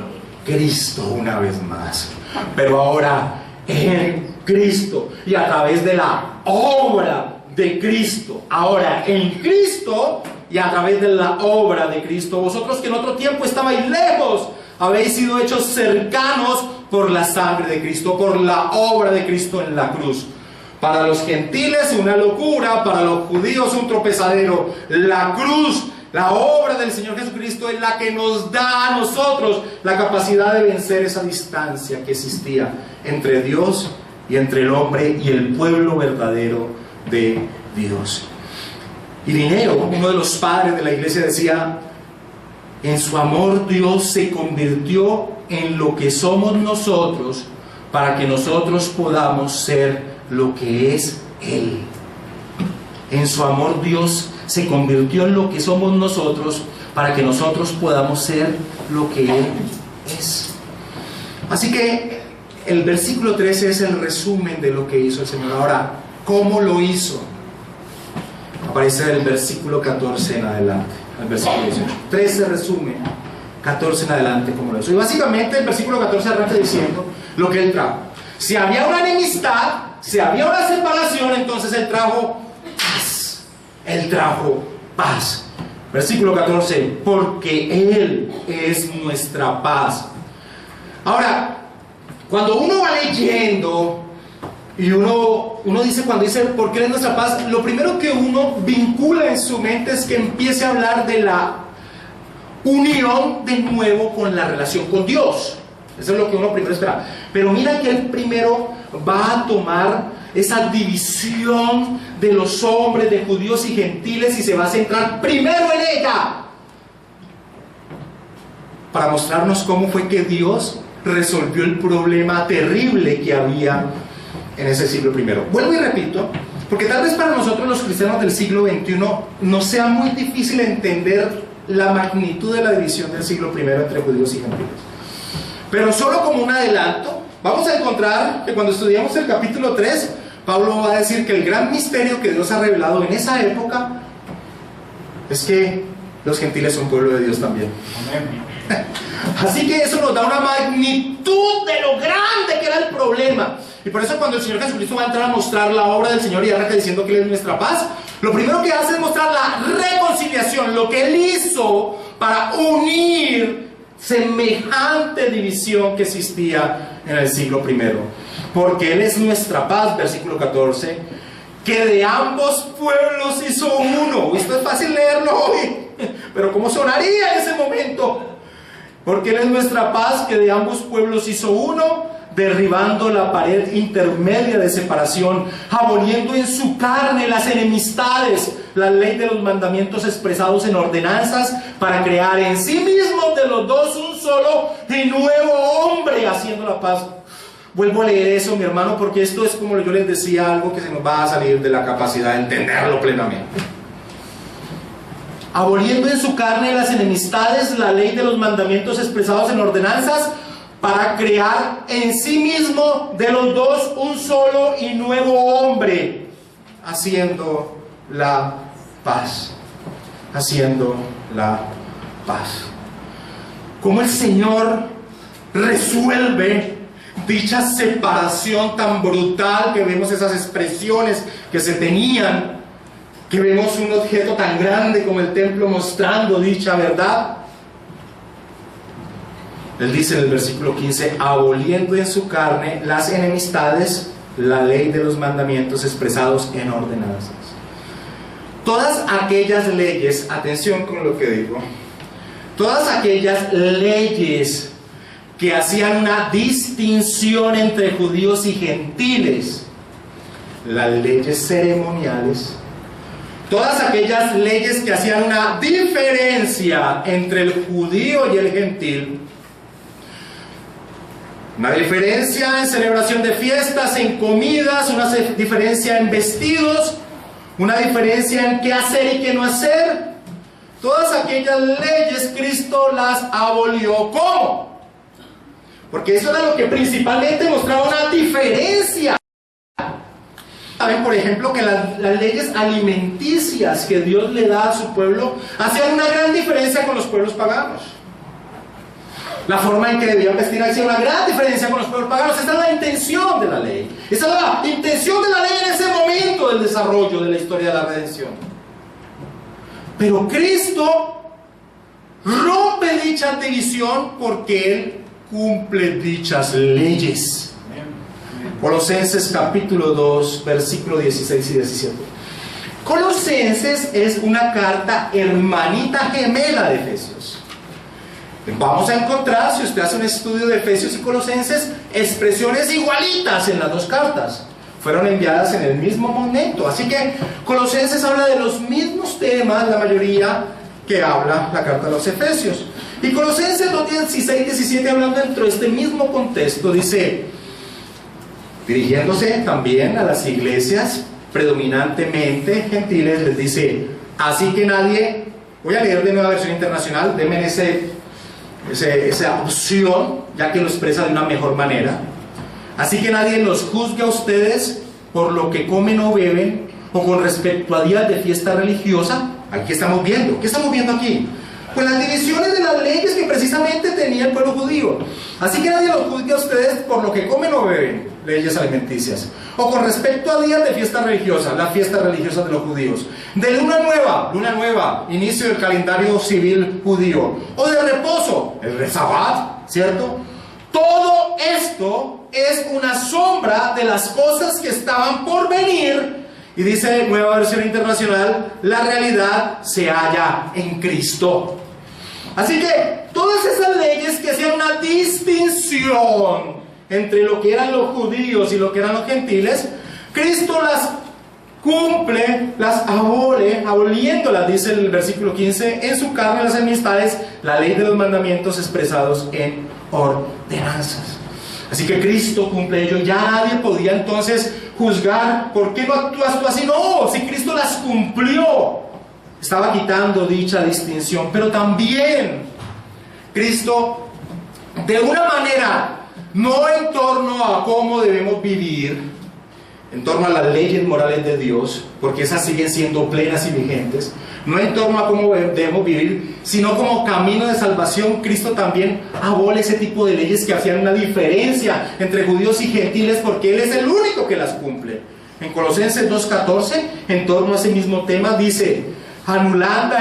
Cristo, una vez más. Pero ahora en Cristo, y a través de la obra de Cristo. Ahora en Cristo y a través de la obra de Cristo, vosotros que en otro tiempo estabais lejos, habéis sido hechos cercanos por la sangre de Cristo, por la obra de Cristo en la cruz. Para los gentiles una locura, para los judíos un tropezadero. La cruz, la obra del Señor Jesucristo, es la que nos da a nosotros la capacidad de vencer esa distancia que existía entre Dios y entre el hombre y el pueblo verdadero de Dios. Irineo, uno de los padres de la iglesia, decía: en su amor Dios se convirtió en lo que somos nosotros, para que nosotros podamos ser lo que es Él. En su amor Dios se convirtió en lo que somos nosotros, para que nosotros podamos ser lo que Él es. Así que el versículo 13 es el resumen de lo que hizo el Señor. Ahora, ¿cómo lo hizo? Aparece el versículo 14 en adelante. El versículo 18. 13 resume, 14 en adelante cómo lo hizo. Y básicamente el versículo 14 arranca diciendo lo que Él trajo. Si había una enemistad, si había una separación, entonces Él trajo paz. Él trajo paz. Versículo 14: porque Él es nuestra paz. Ahora, cuando uno va leyendo y uno dice, cuando dice ¿por qué es nuestra paz?, lo primero que uno vincula en su mente es que empiece a hablar de la unión de nuevo con la relación con Dios. Eso es lo que uno primero espera. Pero mira que él primero va a tomar esa división de los hombres, de judíos y gentiles, y se va a centrar primero en ella, para mostrarnos cómo fue que Dios resolvió el problema terrible que había en ese siglo primero. Vuelvo y repito, porque tal vez para nosotros los cristianos del siglo XXI nos sea muy difícil entender la magnitud de la división del siglo primero entre judíos y gentiles. Pero solo como un adelanto, vamos a encontrar que cuando estudiamos el capítulo 3, Pablo va a decir que el gran misterio que Dios ha revelado en esa época es que los gentiles son pueblo de Dios también. Así que eso nos da una magnitud de lo grande que era el problema. Y por eso cuando el Señor Jesucristo va a entrar a mostrar la obra del Señor y arranca diciendo que Él es nuestra paz, lo primero que hace es mostrar la reconciliación, lo que Él hizo para unir semejante división que existía en el siglo primero. Porque Él es nuestra paz, versículo 14, que de ambos pueblos hizo uno. Esto es fácil leerlo hoy, pero ¿cómo sonaría en ese momento? Porque Él es nuestra paz, que de ambos pueblos hizo uno, derribando la pared intermedia de separación, aboliendo en su carne las enemistades, la ley de los mandamientos expresados en ordenanzas, para crear en sí mismos de los dos un solo y nuevo hombre, haciendo la paz. Vuelvo a leer eso, mi hermano, porque esto es, como yo les decía, algo que se nos va a salir de la capacidad de entenderlo plenamente. Aboliendo en su carne las enemistades, la ley de los mandamientos expresados en ordenanzas, para crear en sí mismo de los dos un solo y nuevo hombre, haciendo la paz. Haciendo la paz. ¿Cómo el Señor resuelve dicha separación tan brutal, que vemos esas expresiones que se tenían, que vemos un objeto tan grande como el templo mostrando dicha verdad? Él dice en el versículo 15, aboliendo en su carne las enemistades, la ley de los mandamientos expresados en ordenanzas. Todas aquellas leyes, atención con lo que digo, todas aquellas leyes que hacían una distinción entre judíos y gentiles, las leyes ceremoniales, todas aquellas leyes que hacían una diferencia entre el judío y el gentil, una diferencia en celebración de fiestas, en comidas, una diferencia en vestidos, una diferencia en qué hacer y qué no hacer. Todas aquellas leyes Cristo las abolió. ¿Cómo? Porque eso era lo que principalmente mostraba una diferencia. Saben, por ejemplo, que las leyes alimenticias que Dios le da a su pueblo hacían una gran diferencia con los pueblos paganos. La forma en que debían vestir hacía una gran diferencia con los pueblos paganos. Esa es la intención de la ley. Esa es la intención de la ley en ese momento del desarrollo de la historia de la redención. Pero Cristo rompe dicha división porque Él cumple dichas leyes. Colosenses capítulo 2, versículo 16 y 17. Colosenses es una carta hermanita gemela de Efesios. Vamos a encontrar, si usted hace un estudio de Efesios y Colosenses, expresiones igualitas en las dos cartas. Fueron enviadas en el mismo momento. Así que Colosenses habla de los mismos temas, la mayoría, que habla la carta de los Efesios. Y Colosenses 2, 16 y 17, hablando dentro de este mismo contexto, dice, dirigiéndose también a las iglesias predominantemente gentiles, les dice, así que nadie, voy a leer de Nueva Versión Internacional, denme esa opción, ya que lo expresa de una mejor manera. Así que nadie los juzgue a ustedes por lo que comen o beben, o con respecto a días de fiesta religiosa. Aquí estamos viendo, ¿qué estamos viendo aquí? Pues las divisiones de las leyes que precisamente tenía el pueblo judío. Así que nadie los juzgue a ustedes por lo que comen o beben, leyes alimenticias, o con respecto a días de fiesta religiosa, las fiestas religiosas de los judíos, de luna nueva, inicio del calendario civil judío, o de reposo, el Sabbat, ¿cierto? Todo esto es una sombra de las cosas que estaban por venir. Y dice Nueva Versión Internacional, la realidad se halla en Cristo. Así que todas esas leyes que hacían una distinción entre lo que eran los judíos y lo que eran los gentiles, Cristo las cumple, las abole, aboliéndolas, dice el versículo 15, en su carne las enemistades, la ley de los mandamientos expresados en ordenanzas. Así que Cristo cumple ello. Ya nadie podía entonces juzgar, ¿por qué no actúas tú así? No, si Cristo las cumplió, estaba quitando dicha distinción. Pero también Cristo, de una manera, no en torno a cómo debemos vivir, en torno a las leyes morales de Dios, porque esas siguen siendo plenas y vigentes, no en torno a cómo debemos vivir, sino como camino de salvación. Cristo también abole ese tipo de leyes que hacían una diferencia entre judíos y gentiles, porque Él es el único que las cumple. En Colosenses 2:14, en torno a ese mismo tema, dice: anulando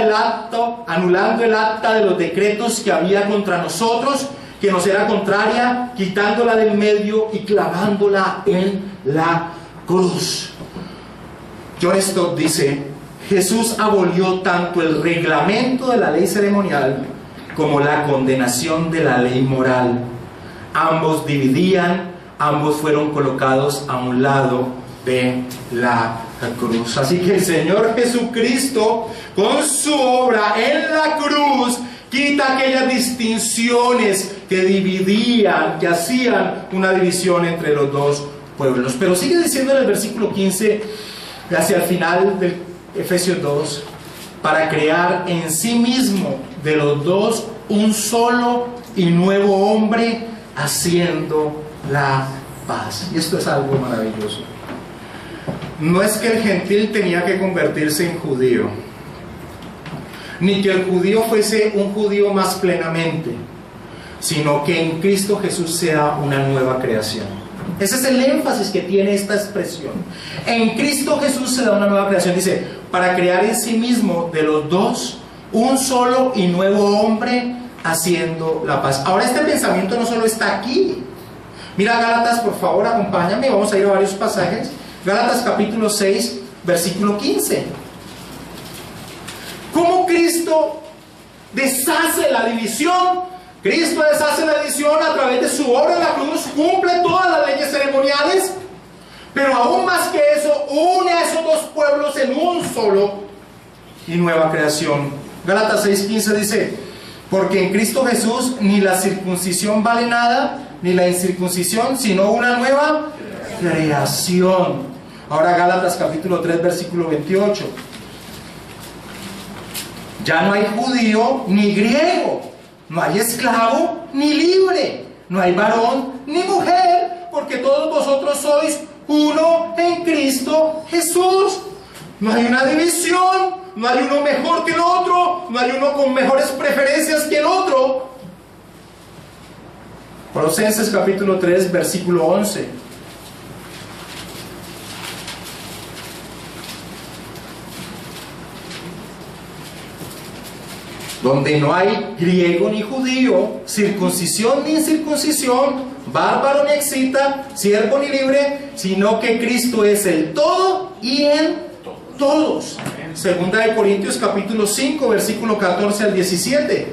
el acta de los decretos que había contra nosotros, que nos era contraria, quitándola del medio y clavándola en la cruz. John Stott dice: Jesús abolió tanto el reglamento de la ley ceremonial como la condenación de la ley moral. Ambos dividían, ambos fueron colocados a un lado de la cruz. Así que el Señor Jesucristo, con su obra en la cruz, quita aquellas distinciones que dividían, que hacían una división entre los dos pueblos. Pero sigue diciendo en el versículo 15, hacia el final del Efesios 2, para crear en sí mismo de los dos un solo y nuevo hombre, haciendo la paz. Y esto es algo maravilloso. No es que el gentil tenía que convertirse en judío, ni que el judío fuese un judío más plenamente, sino que en Cristo Jesús sea una nueva creación. Ese es el énfasis que tiene esta expresión. En Cristo Jesús se da una nueva creación. Dice, para crear en sí mismo de los dos un solo y nuevo hombre, haciendo la paz. Ahora, este pensamiento no solo está aquí. Mira Gálatas, por favor, acompáñame. Vamos a ir a varios pasajes. Gálatas capítulo 6, versículo 15. ¿Cómo Cristo deshace la división? Cristo deshace la división a través de su obra en la cruz, cumple todas las leyes ceremoniales, pero aún más que eso, une a esos dos pueblos en un solo y nueva creación. Gálatas 6:15 dice: porque en Cristo Jesús ni la circuncisión vale nada, ni la incircuncisión, sino una nueva creación. Ahora Gálatas capítulo 3, versículo 28. Ya no hay judío ni griego, no hay esclavo ni libre, no hay varón ni mujer, porque todos vosotros sois uno en Cristo Jesús. No hay una división, no hay uno mejor que el otro, no hay uno con mejores preferencias que el otro. Colosenses capítulo 3, versículo 11. Donde no hay griego ni judío, circuncisión ni incircuncisión, bárbaro ni excita, siervo ni libre, sino que Cristo es el todo y en todos. Segunda de Corintios capítulo 5, versículo 14 al 17.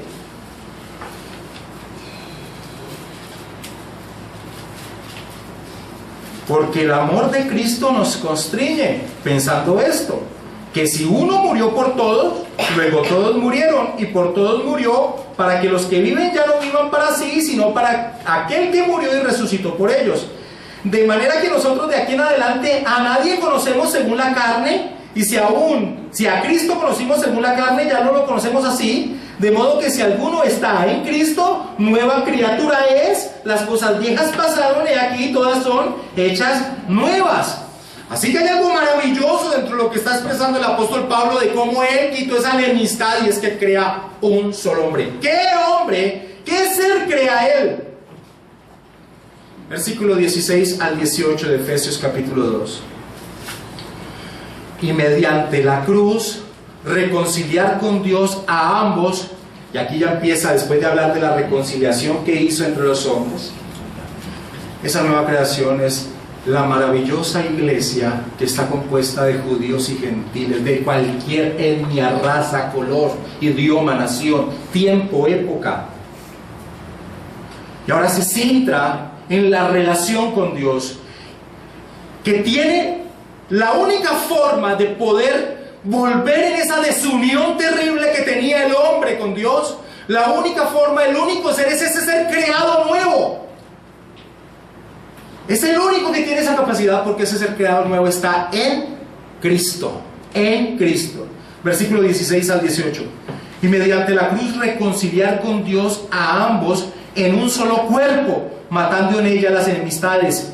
Porque el amor de Cristo nos constriñe, pensando esto, que si uno murió por todos, luego todos murieron, y por todos murió, para que los que viven ya no vivan para sí, sino para aquel que murió y resucitó por ellos. De manera que nosotros de aquí en adelante a nadie conocemos según la carne, y si a Cristo conocimos según la carne, ya no lo conocemos así, de modo que si alguno está en Cristo, nueva criatura es, las cosas viejas pasaron y aquí todas son hechas nuevas. Así que hay algo maravilloso dentro de lo que está expresando el apóstol Pablo de cómo él quitó esa enemistad, y es que crea un solo hombre. ¿Qué hombre? ¿Qué ser crea él? Versículo 16 al 18 de Efesios capítulo 2. Y mediante la cruz reconciliar con Dios a ambos, y aquí ya empieza, después de hablar de la reconciliación que hizo entre los hombres, Esa nueva creación es la maravillosa iglesia que está compuesta de judíos y gentiles, de cualquier etnia, raza, color, idioma, nación, tiempo, época. Y ahora se centra en la relación con Dios, que tiene la única forma de poder volver en esa desunión terrible que tenía el hombre con Dios. La única forma, el único ser es ese ser creado nuevo. Es el único que tiene esa capacidad, porque ese ser creado nuevo está en Cristo. En Cristo. Versículo 16 al 18. Y mediante la cruz reconciliar con Dios a ambos en un solo cuerpo, matando en ella las enemistades.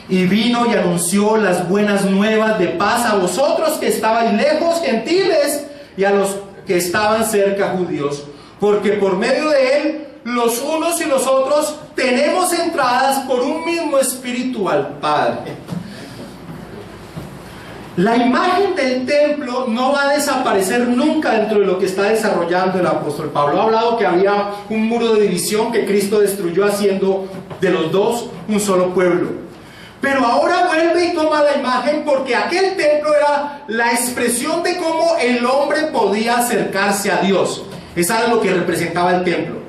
Y vino y anunció las buenas nuevas de paz a vosotros que estabais lejos, gentiles, y a los que estaban cerca, judíos. Porque por medio de él, los unos y los otros tenemos entradas por un mismo espíritu al Padre. La imagen del templo no va a desaparecer nunca dentro de lo que está desarrollando el apóstol Pablo. Ha hablado que había un muro de división que Cristo destruyó, haciendo de los dos un solo pueblo. Pero ahora vuelve y toma la imagen, porque aquel templo era la expresión de cómo el hombre podía acercarse a Dios. Eso era lo que representaba el templo.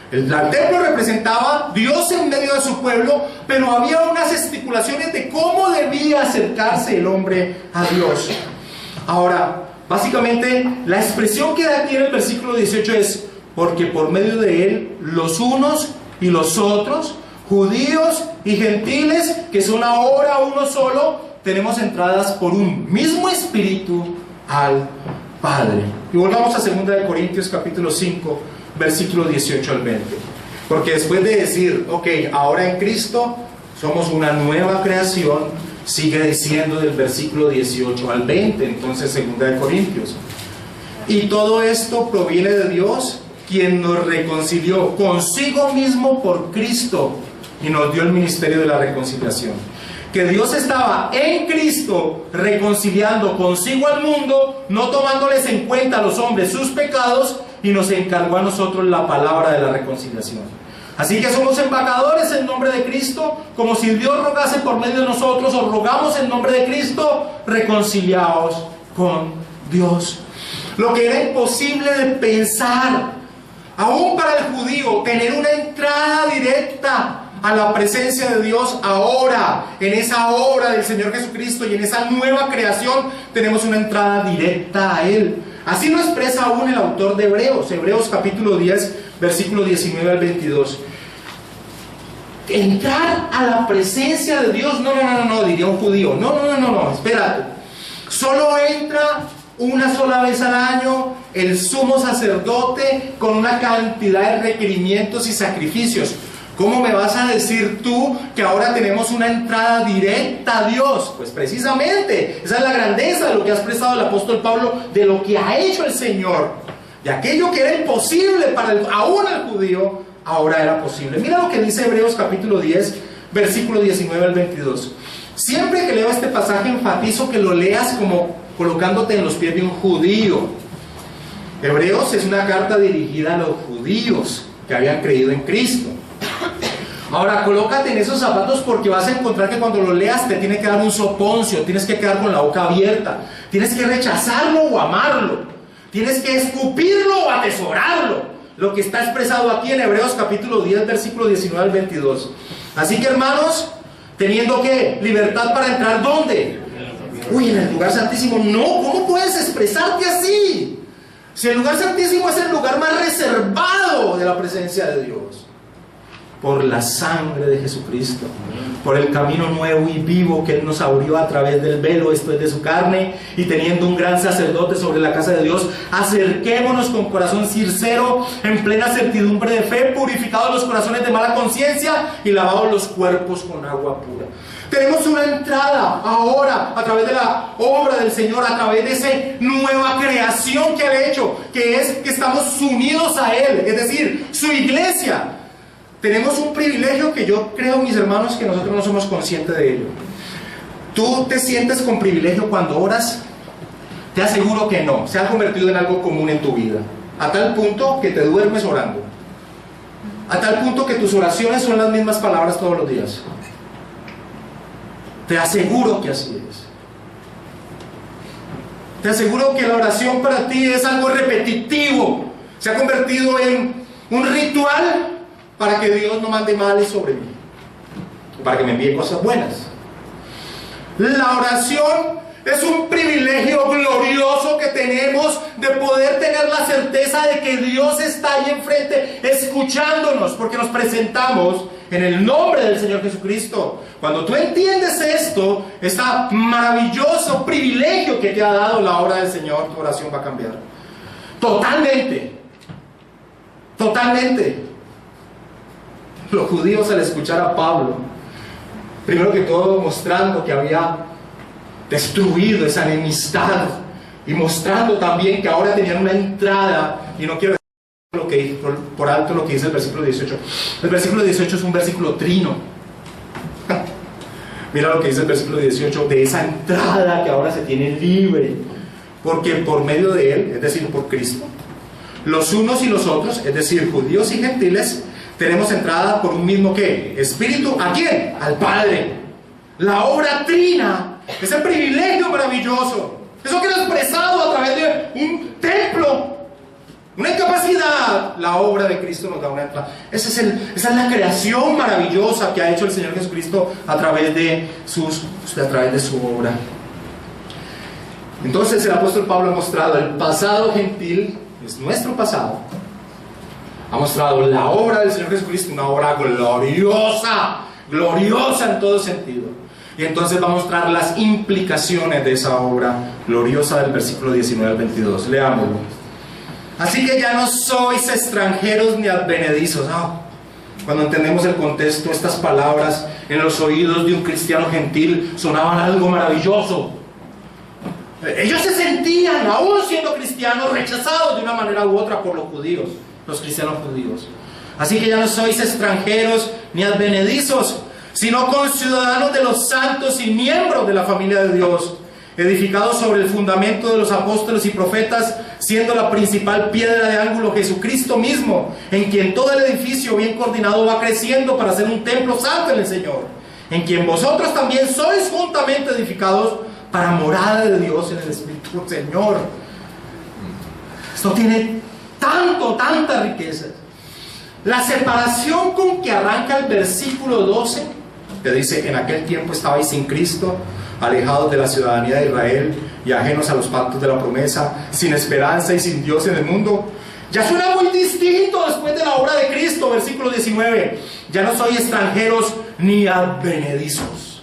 El templo representaba Dios en medio de su pueblo, pero había unas estipulaciones de cómo debía acercarse el hombre a Dios. Ahora, básicamente, la expresión que da aquí en el versículo 18 es: porque por medio de él, los unos y los otros, judíos y gentiles, que son ahora uno solo, tenemos entradas por un mismo espíritu al Padre. Y volvamos a 2 Corintios capítulo 5, versículo 18 al 20. Porque después de decir, ok, ahora en Cristo somos una nueva creación, sigue diciendo del versículo 18 al 20, entonces 2 Corintios. Y todo esto proviene de Dios, quien nos reconcilió consigo mismo por Cristo y nos dio el ministerio de la reconciliación. Que Dios estaba en Cristo reconciliando consigo al mundo, no tomándoles en cuenta a los hombres sus pecados, y nos encargó a nosotros la palabra de la reconciliación. Así que somos embajadores en nombre de Cristo, como si Dios rogase por medio de nosotros. Os rogamos en nombre de Cristo, reconciliaos con Dios. Lo que era imposible de pensar, aún para el judío, tener una entrada directa a la presencia de Dios, ahora, en esa obra del Señor Jesucristo y en esa nueva creación, tenemos una entrada directa a Él. Así lo expresa aún el autor de Hebreos, Hebreos capítulo 10, versículo 19 al 22. Entrar a la presencia de Dios, no, diría un judío, no, espérate. Solo entra una sola vez al año el sumo sacerdote con una cantidad de requerimientos y sacrificios. ¿Cómo me vas a decir tú que ahora tenemos una entrada directa a Dios? Pues precisamente, esa es la grandeza de lo que ha expresado el apóstol Pablo, de lo que ha hecho el Señor. De aquello que era imposible para aún el judío, ahora era posible. Mira lo que dice Hebreos capítulo 10, versículo 19 al 22. Siempre que leo este pasaje enfatizo que lo leas como colocándote en los pies de un judío. Hebreos es una carta dirigida a los judíos que habían creído en Cristo. Ahora, colócate en esos zapatos, porque vas a encontrar que cuando lo leas te tiene que dar un soponcio, tienes que quedar con la boca abierta, tienes que rechazarlo o amarlo, tienes que escupirlo o atesorarlo. Lo que está expresado aquí en Hebreos capítulo 10, versículo 19 al 22. Así que, hermanos, teniendo que libertad para entrar, ¿dónde? Uy, en el lugar santísimo. No, ¿cómo puedes expresarte así? Si el lugar santísimo es el lugar más reservado de la presencia de Dios. Por la sangre de Jesucristo, por el camino nuevo y vivo que Él nos abrió a través del velo, esto es de su carne, y teniendo un gran sacerdote sobre la casa de Dios, acerquémonos con corazón sincero, en plena certidumbre de fe, purificados los corazones de mala conciencia y lavados los cuerpos con agua pura. Tenemos una entrada ahora a través de la obra del Señor, a través de esa nueva creación que Él ha hecho, que es que estamos unidos a Él, es decir, su iglesia. Tenemos un privilegio que yo creo, mis hermanos, que nosotros no somos conscientes de ello. ¿Tú te sientes con privilegio cuando oras? Te aseguro que no. Se ha convertido en algo común en tu vida, a tal punto que te duermes orando, a tal punto que tus oraciones son las mismas palabras todos los días. Te aseguro que así es. Te aseguro que la oración para ti es algo repetitivo. Se ha convertido en un ritual para que Dios no mande males sobre mí, para que me envíe cosas buenas. La oración es un privilegio glorioso que tenemos de poder tener la certeza de que Dios está ahí enfrente escuchándonos, porque nos presentamos en el nombre del Señor Jesucristo. Cuando tú entiendes esto, este maravilloso privilegio que te ha dado la obra del Señor, tu oración va a cambiar. Totalmente. Totalmente. Los judíos, al escuchar a Pablo, primero que todo mostrando que había destruido esa enemistad y mostrando también que ahora tenían una entrada, y no quiero decir por alto lo que dice el versículo 18. El versículo 18 es un versículo trino. Mira lo que dice el versículo 18, de esa entrada que ahora se tiene libre, porque por medio de él, es decir, por Cristo, los unos y los otros, es decir, judíos y gentiles, tenemos entrada por un mismo ¿qué? Espíritu. ¿A quién? Al Padre. La obra trina, ese privilegio maravilloso, eso queda expresado a través de un templo, una incapacidad. La obra de Cristo nos da una entrada. Esa es la creación maravillosa que ha hecho el Señor Jesucristo a través de su obra. Entonces el apóstol Pablo ha mostrado el pasado gentil, es nuestro pasado. Ha mostrado la obra del Señor Jesucristo, una obra gloriosa, gloriosa en todo sentido. Y entonces va a mostrar las implicaciones de esa obra gloriosa del versículo 19 al 22. Leámoslo. Así que ya no sois extranjeros ni advenedizos. Cuando entendemos el contexto, estas palabras en los oídos de un cristiano gentil sonaban algo maravilloso. Ellos se sentían, aún siendo cristianos, rechazados de una manera u otra por los judíos, los cristianos judíos. Así que ya no sois extranjeros ni advenedizos, sino conciudadanos de los santos y miembros de la familia de Dios, edificados sobre el fundamento de los apóstoles y profetas, siendo la principal piedra de ángulo Jesucristo mismo, en quien todo el edificio bien coordinado va creciendo para ser un templo santo en el Señor, en quien vosotros también sois juntamente edificados para morada de Dios en el Espíritu del Señor. Esto tiene tanta riqueza. La separación con que arranca el versículo 12, que dice: en aquel tiempo estabais sin Cristo, alejados de la ciudadanía de Israel y ajenos a los pactos de la promesa, sin esperanza y sin Dios en el mundo. Ya suena muy distinto después de la obra de Cristo. Versículo 19: ya no sois extranjeros ni advenedizos.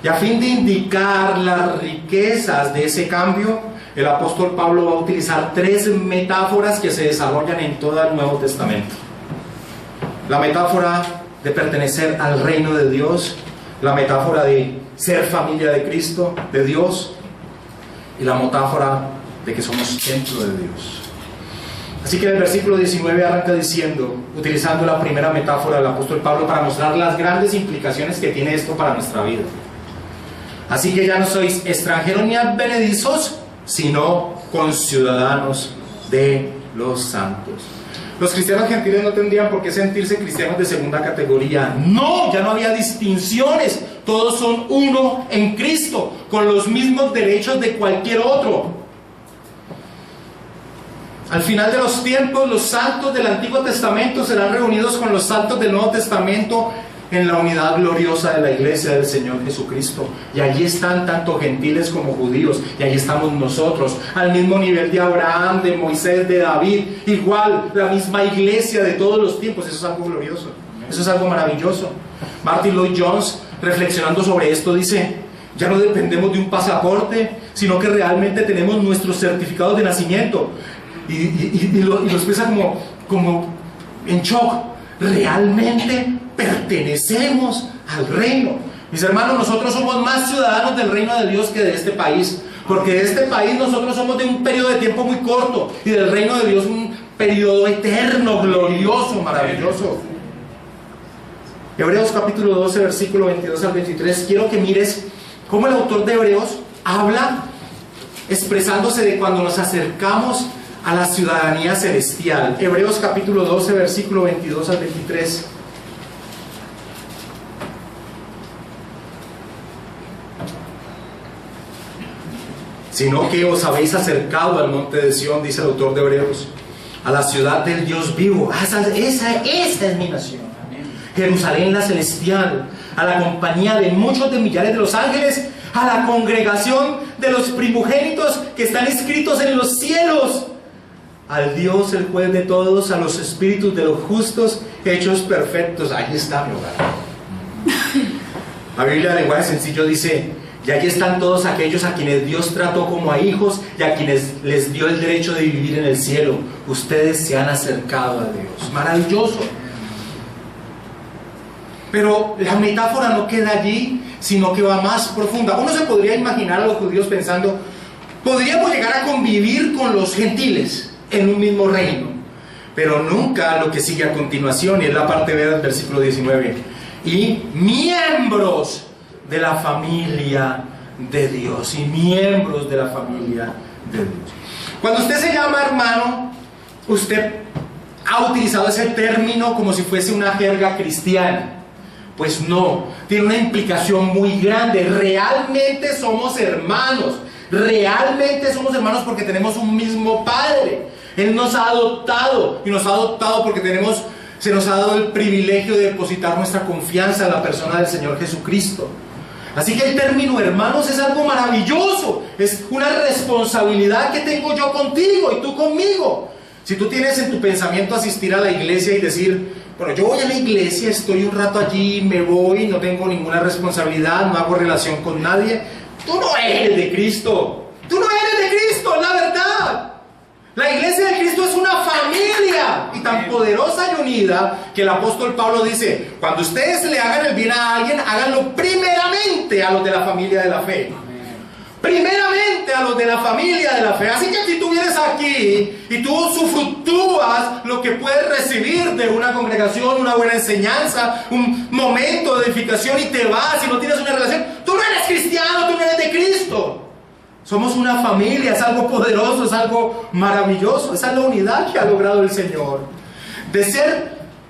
Y a fin de indicar las riquezas de ese cambio, el apóstol Pablo va a utilizar tres metáforas que se desarrollan en todo el Nuevo Testamento. La metáfora de pertenecer al reino de Dios, la metáfora de ser familia de Cristo, de Dios, y la metáfora de que somos templo de Dios. Así que en el versículo 19 arranca diciendo, utilizando la primera metáfora del apóstol Pablo para mostrar las grandes implicaciones que tiene esto para nuestra vida. Así que ya no sois extranjeros ni advenedizos, sino conciudadanos de los santos. Los cristianos gentiles no tendrían por qué sentirse cristianos de segunda categoría. No, ya no había distinciones. Todos son uno en Cristo, con los mismos derechos de cualquier otro. Al final de los tiempos, los santos del Antiguo Testamento serán reunidos con los santos del Nuevo Testamento en la unidad gloriosa de la iglesia del Señor Jesucristo. Y allí están tanto gentiles como judíos, y allí estamos nosotros, al mismo nivel de Abraham, de Moisés, de David, igual, la misma iglesia de todos los tiempos. Eso es algo glorioso, eso es algo maravilloso. Martin Lloyd Jones, reflexionando sobre esto, dice: ya no dependemos de un pasaporte, sino que realmente tenemos nuestros certificados de nacimiento. Y lo expresa como en shock. Realmente pertenecemos al reino. Mis hermanos, nosotros somos más ciudadanos del reino de Dios que de este país, porque de este país nosotros somos de un periodo de tiempo muy corto, y del reino de Dios un periodo eterno, glorioso, maravilloso. Hebreos capítulo 12, versículo 22 al 23. Quiero que mires cómo el autor de Hebreos habla expresándose de cuando nos acercamos a la ciudadanía celestial. Hebreos capítulo 12, versículo 22 al 23. sino que os habéis acercado al monte de Sión, dice el autor de Hebreos, a la ciudad del Dios vivo. Esa es mi nación. Jerusalén la celestial, a la compañía de muchos de millares de los ángeles, a la congregación de los primogénitos que están inscritos en los cielos, al Dios el juez de todos, a los espíritus de los justos hechos perfectos. Ahí está mi hogar. La Biblia de lenguaje sencillo dice: y allí están todos aquellos a quienes Dios trató como a hijos y a quienes les dio el derecho de vivir en el cielo. Ustedes se han acercado a Dios. Maravilloso. Pero la metáfora no queda allí, sino que va más profunda. Uno se podría imaginar a los judíos pensando: podríamos llegar a convivir con los gentiles en un mismo reino. Pero nunca lo que sigue a continuación, y es la parte B del versículo 19. Y miembros de la familia de Dios. Y miembros de la familia de Dios. Cuando usted se llama hermano, usted ha utilizado ese término como si fuese una jerga cristiana. Pues no, tiene una implicación muy grande. Realmente somos hermanos. Realmente somos hermanos porque tenemos un mismo Padre. Él nos ha adoptado, y nos ha adoptado porque se nos ha dado el privilegio de depositar nuestra confianza en la persona del Señor Jesucristo. Así que el término hermanos es algo maravilloso. Es una responsabilidad que tengo yo contigo y tú conmigo. Si tú tienes en tu pensamiento asistir a la iglesia y decir: bueno, yo voy a la iglesia, estoy un rato allí, me voy, no tengo ninguna responsabilidad, no hago relación con nadie, tú no eres de Cristo. Tú no eres de Cristo, la verdad. La iglesia de Cristo es una familia, y tan poderosa y unida que el apóstol Pablo dice: cuando ustedes le hagan el bien a alguien, háganlo primeramente a los de la familia de la fe. Primeramente a los de la familia de la fe. Así que si tú vienes aquí y tú usufructúas lo que puedes recibir de una congregación, una buena enseñanza, un momento de edificación, y te vas y no tienes una relación, tú no eres cristiano, tú no eres de Cristo. Somos una familia, es algo poderoso, es algo maravilloso. Esa es la unidad que ha logrado el Señor. De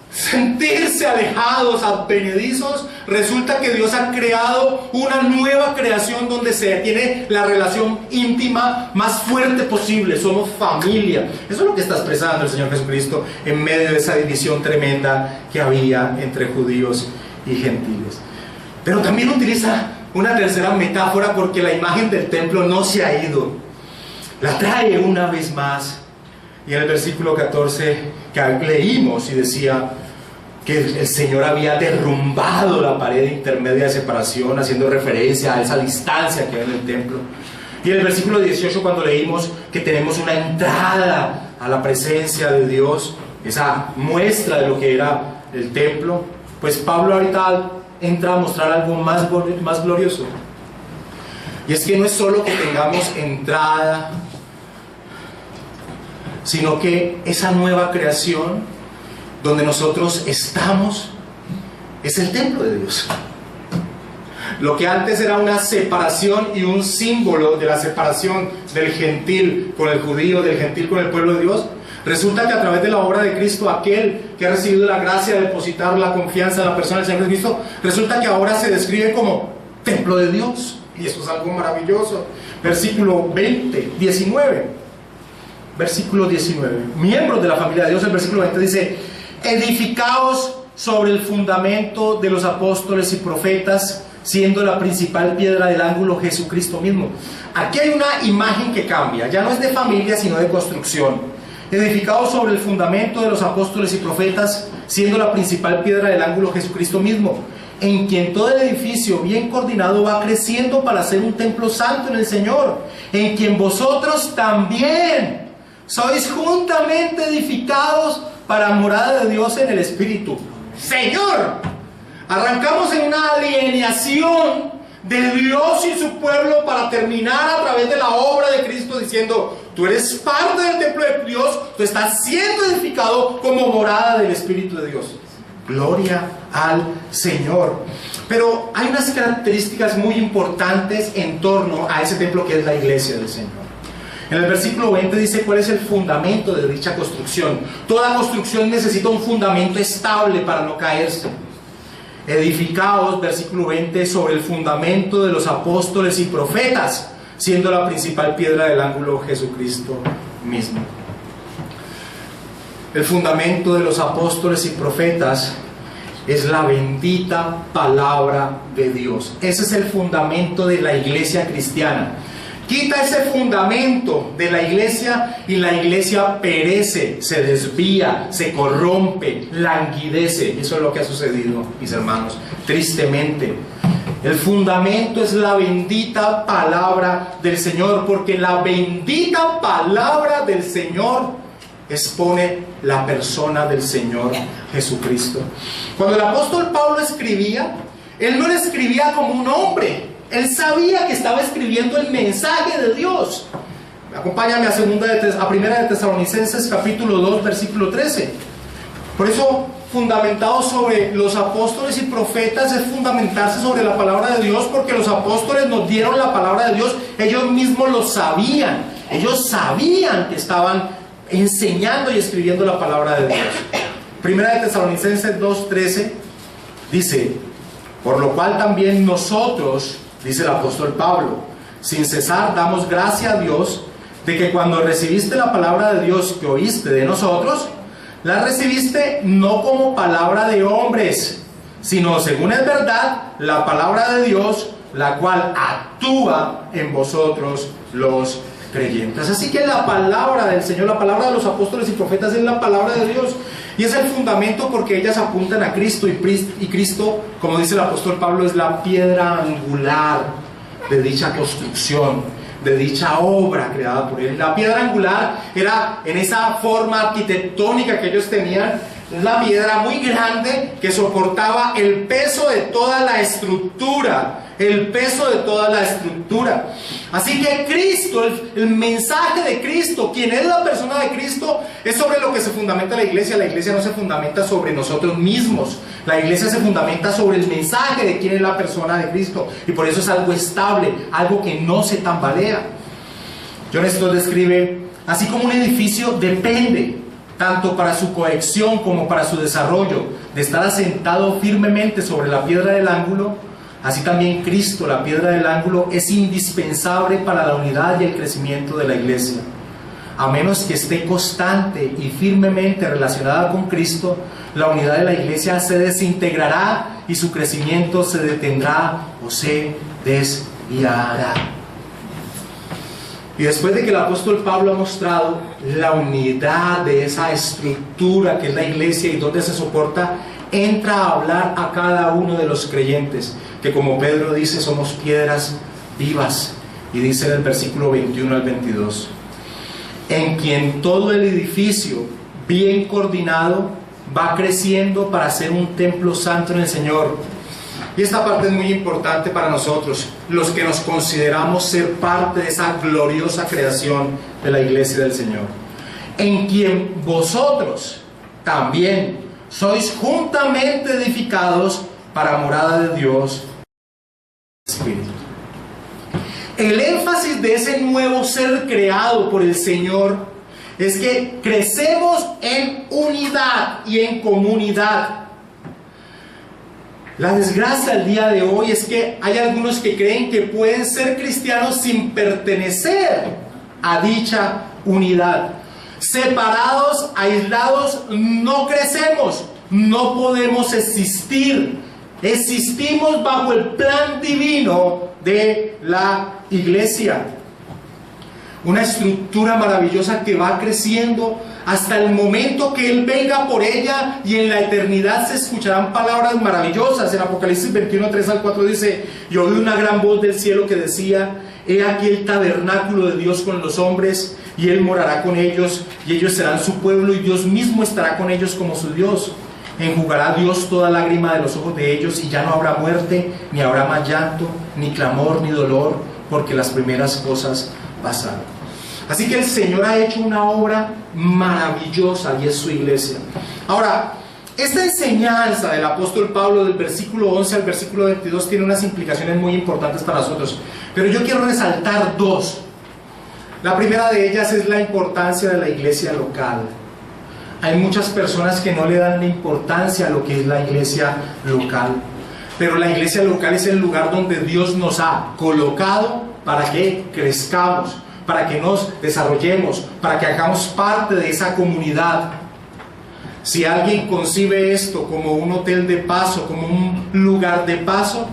sentirse alejados, advenedizos, resulta que Dios ha creado una nueva creación donde se tiene la relación íntima más fuerte posible. Somos familia. Eso es lo que está expresando el Señor Jesucristo en medio de esa división tremenda que había entre judíos y gentiles. Pero también utiliza una tercera metáfora, porque la imagen del templo no se ha ido. La trae una vez más. Y en el versículo 14 que leímos, y decía que el Señor había derrumbado la pared intermedia de separación, haciendo referencia a esa distancia que hay en el templo. Y en el versículo 18, cuando leímos que tenemos una entrada a la presencia de Dios, esa muestra de lo que era el templo, pues Pablo ahorita entra a mostrar algo más glorioso. Y es que no es solo que tengamos entrada, sino que esa nueva creación donde nosotros estamos es el templo de Dios. Lo que antes era una separación y un símbolo de la separación del gentil con el judío, del gentil con el pueblo de Dios, resulta que a través de la obra de Cristo, aquel que ha recibido la gracia de depositar la confianza en la persona del Señor Jesucristo, resulta que ahora se describe como templo de Dios. Y eso es algo maravilloso. Versículo 19. Versículo 19. Miembros de la familia de Dios, el versículo 20 dice: edificaos sobre el fundamento de los apóstoles y profetas, siendo la principal piedra del ángulo Jesucristo mismo. Aquí hay una imagen que cambia. Ya no es de familia, sino de construcción. Edificados sobre el fundamento de los apóstoles y profetas, siendo la principal piedra del ángulo Jesucristo mismo, en quien todo el edificio bien coordinado va creciendo para ser un templo santo en el Señor, en quien vosotros también sois juntamente edificados para morada de Dios en el Espíritu. Señor, arrancamos en una alineación de Dios y su pueblo para terminar a través de la obra de Cristo diciendo: tú eres parte del templo de Dios, tú estás siendo edificado como morada del Espíritu de Dios. Gloria al Señor. Pero hay unas características muy importantes en torno a ese templo que es la iglesia del Señor. En el versículo 20 dice cuál es el fundamento de dicha construcción. Toda construcción necesita un fundamento estable para no caerse. edificaos, versículo 20, sobre el fundamento de los apóstoles y profetas, siendo la principal piedra del ángulo Jesucristo mismo. El fundamento de los apóstoles y profetas es la bendita palabra de Dios. Ese es el fundamento de la iglesia cristiana. Quita ese fundamento de la iglesia y la iglesia perece, se desvía, se corrompe, languidece. Eso es lo que ha sucedido, mis hermanos, tristemente. El fundamento es la bendita palabra del Señor, porque la bendita palabra del Señor expone la persona del Señor Jesucristo. Cuando el apóstol Pablo escribía, él no le escribía como un hombre. Él sabía que estaba escribiendo el mensaje de Dios. Acompáñame a Primera de Tesalonicenses capítulo 2 versículo 13. Por eso, fundamentado sobre los apóstoles y profetas es fundamentarse sobre la palabra de Dios, porque los apóstoles nos dieron la palabra de Dios. Ellos mismos lo sabían. Ellos sabían que estaban enseñando y escribiendo la palabra de Dios. Primera de Tesalonicenses 2:13 dice: por lo cual también nosotros, dice el apóstol Pablo, sin cesar damos gracia a Dios de que cuando recibiste la palabra de Dios que oíste de nosotros, la recibiste no como palabra de hombres, sino según es verdad, la palabra de Dios, la cual actúa en vosotros los creyentes. Así que la palabra del Señor, la palabra de los apóstoles y profetas es la palabra de Dios. Y es el fundamento porque ellas apuntan a Cristo, y Cristo, como dice el apóstol Pablo, es la piedra angular de dicha construcción, de dicha obra creada por Él. La piedra angular era en esa forma arquitectónica que ellos tenían, la piedra muy grande que soportaba el peso de toda la estructura, el peso de toda la estructura. Así que Cristo, el mensaje de Cristo, quien es la persona de Cristo, es sobre lo que se fundamenta la iglesia. La iglesia no se fundamenta sobre nosotros mismos, la iglesia se fundamenta sobre el mensaje de quién es la persona de Cristo, y por eso es algo estable, algo que no se tambalea. John Stott describe: así como un edificio depende, tanto para su cohesión como para su desarrollo, de estar asentado firmemente sobre la piedra del ángulo, así también Cristo, la piedra del ángulo, es indispensable para la unidad y el crecimiento de la iglesia. A menos que esté constante y firmemente relacionada con Cristo, la unidad de la iglesia se desintegrará y su crecimiento se detendrá o se desviará. Y después de que el apóstol Pablo ha mostrado la unidad de esa estructura que es la iglesia y donde se soporta, entra a hablar a cada uno de los creyentes, que como Pedro dice, somos piedras vivas. Y dice en el versículo 21 al 22: en quien todo el edificio, bien coordinado, va creciendo para ser un templo santo en el Señor. Y esta parte es muy importante para nosotros, los que nos consideramos ser parte de esa gloriosa creación de la iglesia del Señor. En quien vosotros también sois juntamente edificados para morada de Dios Espíritu. El énfasis de ese nuevo ser creado por el Señor es que crecemos en unidad y en comunidad. La desgracia al día de hoy es que hay algunos que creen que pueden ser cristianos sin pertenecer a dicha unidad. Separados, aislados, no crecemos, no podemos existir. Existimos bajo el plan divino de la iglesia. Una estructura maravillosa que va creciendo hasta el momento que Él venga por ella, y en la eternidad se escucharán palabras maravillosas. En Apocalipsis 21, 3 al 4 dice: y oí una gran voz del cielo que decía: he aquí el tabernáculo de Dios con los hombres, y Él morará con ellos, y ellos serán su pueblo, y Dios mismo estará con ellos como su Dios. Enjugará Dios toda lágrima de los ojos de ellos, y ya no habrá muerte, ni habrá más llanto, ni clamor, ni dolor, porque las primeras cosas pasaron. Así que el Señor ha hecho una obra maravillosa, y es su iglesia. Ahora, esta enseñanza del apóstol Pablo del versículo 11 al versículo 22 tiene unas implicaciones muy importantes para nosotros, pero yo quiero resaltar dos. La primera de ellas es la importancia de la iglesia local. Hay muchas personas que no le dan la importancia a lo que es la iglesia local. Pero la iglesia local es el lugar donde Dios nos ha colocado para que crezcamos, para que nos desarrollemos, para que hagamos parte de esa comunidad. Si alguien concibe esto como un hotel de paso, como un lugar de paso,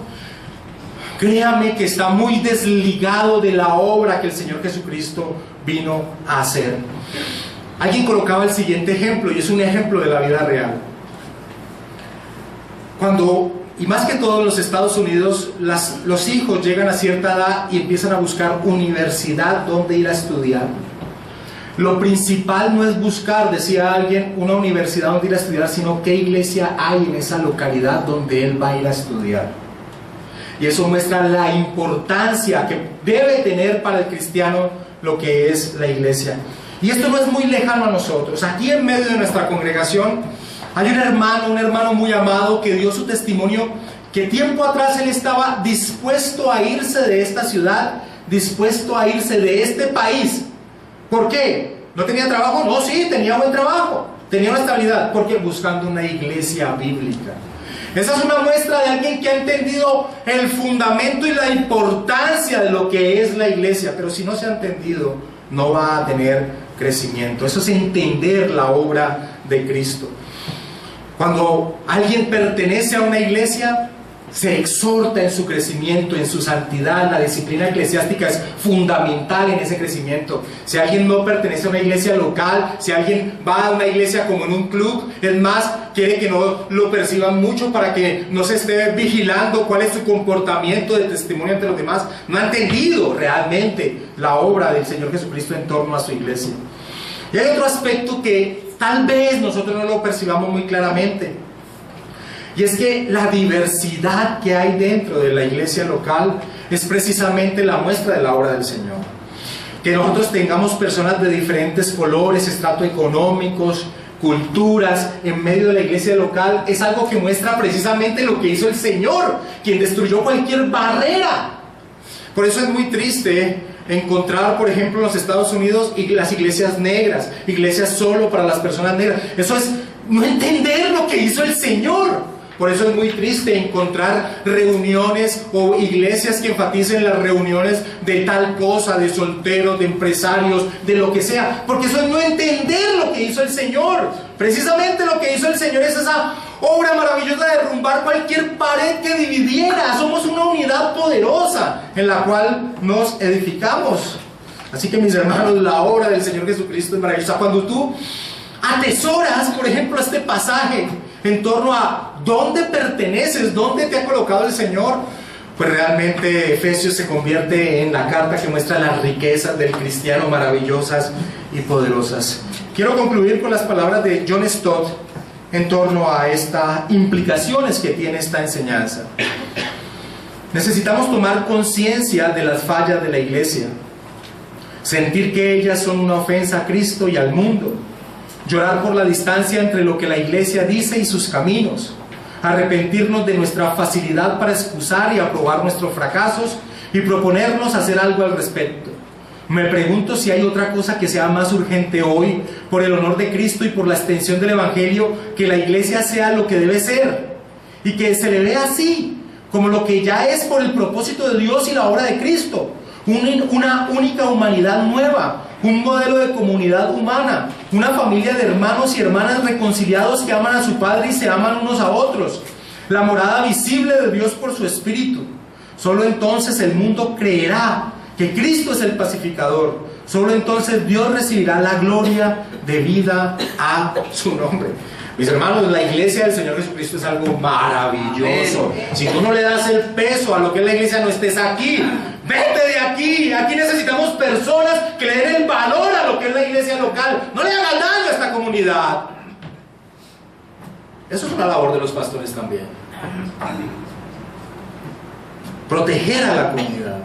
créame que está muy desligado de la obra que el Señor Jesucristo vino a hacer. Alguien colocaba el siguiente ejemplo, y es un ejemplo de la vida real. Y más que todo en los Estados Unidos, los hijos llegan a cierta edad y empiezan a buscar universidad donde ir a estudiar. Lo principal no es buscar, decía alguien, una universidad donde ir a estudiar, sino qué iglesia hay en esa localidad donde él va a ir a estudiar. Y eso muestra la importancia que debe tener para el cristiano lo que es la iglesia. Y esto no es muy lejano a nosotros. Aquí en medio de nuestra congregación hay un hermano muy amado que dio su testimonio, que tiempo atrás él estaba dispuesto a irse de esta ciudad, dispuesto a irse de este país. ¿Por qué? ¿No tenía trabajo? No, sí, tenía buen trabajo, tenía una estabilidad. ¿Por qué? Buscando una iglesia bíblica. Esa es una muestra de alguien que ha entendido el fundamento y la importancia de lo que es la iglesia. Pero si no se ha entendido, no va a tener crecimiento. Eso es entender la obra de Cristo. Cuando alguien pertenece a una iglesia, se exhorta en su crecimiento, en su santidad. La disciplina eclesiástica es fundamental en ese crecimiento. Si alguien no pertenece a una iglesia local, si alguien va a una iglesia como en un club, es más, quiere que no lo perciban mucho para que no se esté vigilando cuál es su comportamiento de testimonio ante los demás, no ha entendido realmente la obra del Señor Jesucristo en torno a su iglesia. Y hay otro aspecto que tal vez nosotros no lo percibamos muy claramente, y es que la diversidad que hay dentro de la iglesia local es precisamente la muestra de la obra del Señor. Que nosotros tengamos personas de diferentes colores, estratos económicos, culturas en medio de la iglesia local, es algo que muestra precisamente lo que hizo el Señor, quien destruyó cualquier barrera. Por eso es muy triste encontrar, por ejemplo, en los Estados Unidos las iglesias negras, iglesias solo para las personas negras. Eso es no entender lo que hizo el Señor. Por eso es muy triste encontrar reuniones o iglesias que enfaticen las reuniones de tal cosa, de solteros, de empresarios, de lo que sea, porque eso es no entender lo que hizo el Señor. Precisamente lo que hizo el Señor es esa obra maravillosa de derrumbar cualquier pared que dividiera. Somos una unidad poderosa en la cual nos edificamos. Así que, mis hermanos, la obra del Señor Jesucristo es maravillosa. Cuando tú atesoras, por ejemplo, este pasaje en torno a dónde perteneces, dónde te ha colocado el Señor, pues realmente Efesios se convierte en la carta que muestra las riquezas del cristiano maravillosas y poderosas. Quiero concluir con las palabras de John Stott en torno a estas implicaciones que tiene esta enseñanza. Necesitamos tomar conciencia de las fallas de la iglesia, sentir que ellas son una ofensa a Cristo y al mundo, llorar por la distancia entre lo que la iglesia dice y sus caminos, arrepentirnos de nuestra facilidad para excusar y aprobar nuestros fracasos y proponernos hacer algo al respecto. Me pregunto si hay otra cosa que sea más urgente hoy, por el honor de Cristo y por la extensión del Evangelio, que la iglesia sea lo que debe ser y que se le vea así, como lo que ya es por el propósito de Dios y la obra de Cristo, una única humanidad nueva, un modelo de comunidad humana, una familia de hermanos y hermanas reconciliados que aman a su Padre y se aman unos a otros, la morada visible de Dios por su Espíritu. Solo entonces el mundo creerá que Cristo es el pacificador. Solo entonces Dios recibirá la gloria debida a su nombre. Mis hermanos, la iglesia del Señor Jesucristo es algo maravilloso. Si tú no le das el peso a lo que es la iglesia, no estés aquí. Vete de aquí. Aquí necesitamos personas que le den el valor a lo que es la iglesia local. No le hagan daño a esta comunidad. Eso es una labor de los pastores también. Proteger a la comunidad.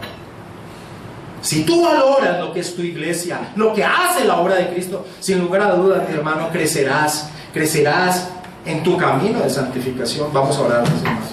Si tú valoras lo que es tu iglesia, lo que hace la obra de Cristo, sin lugar a dudas, mi hermano, crecerás en tu camino de santificación. Vamos a orar, mis hermanos.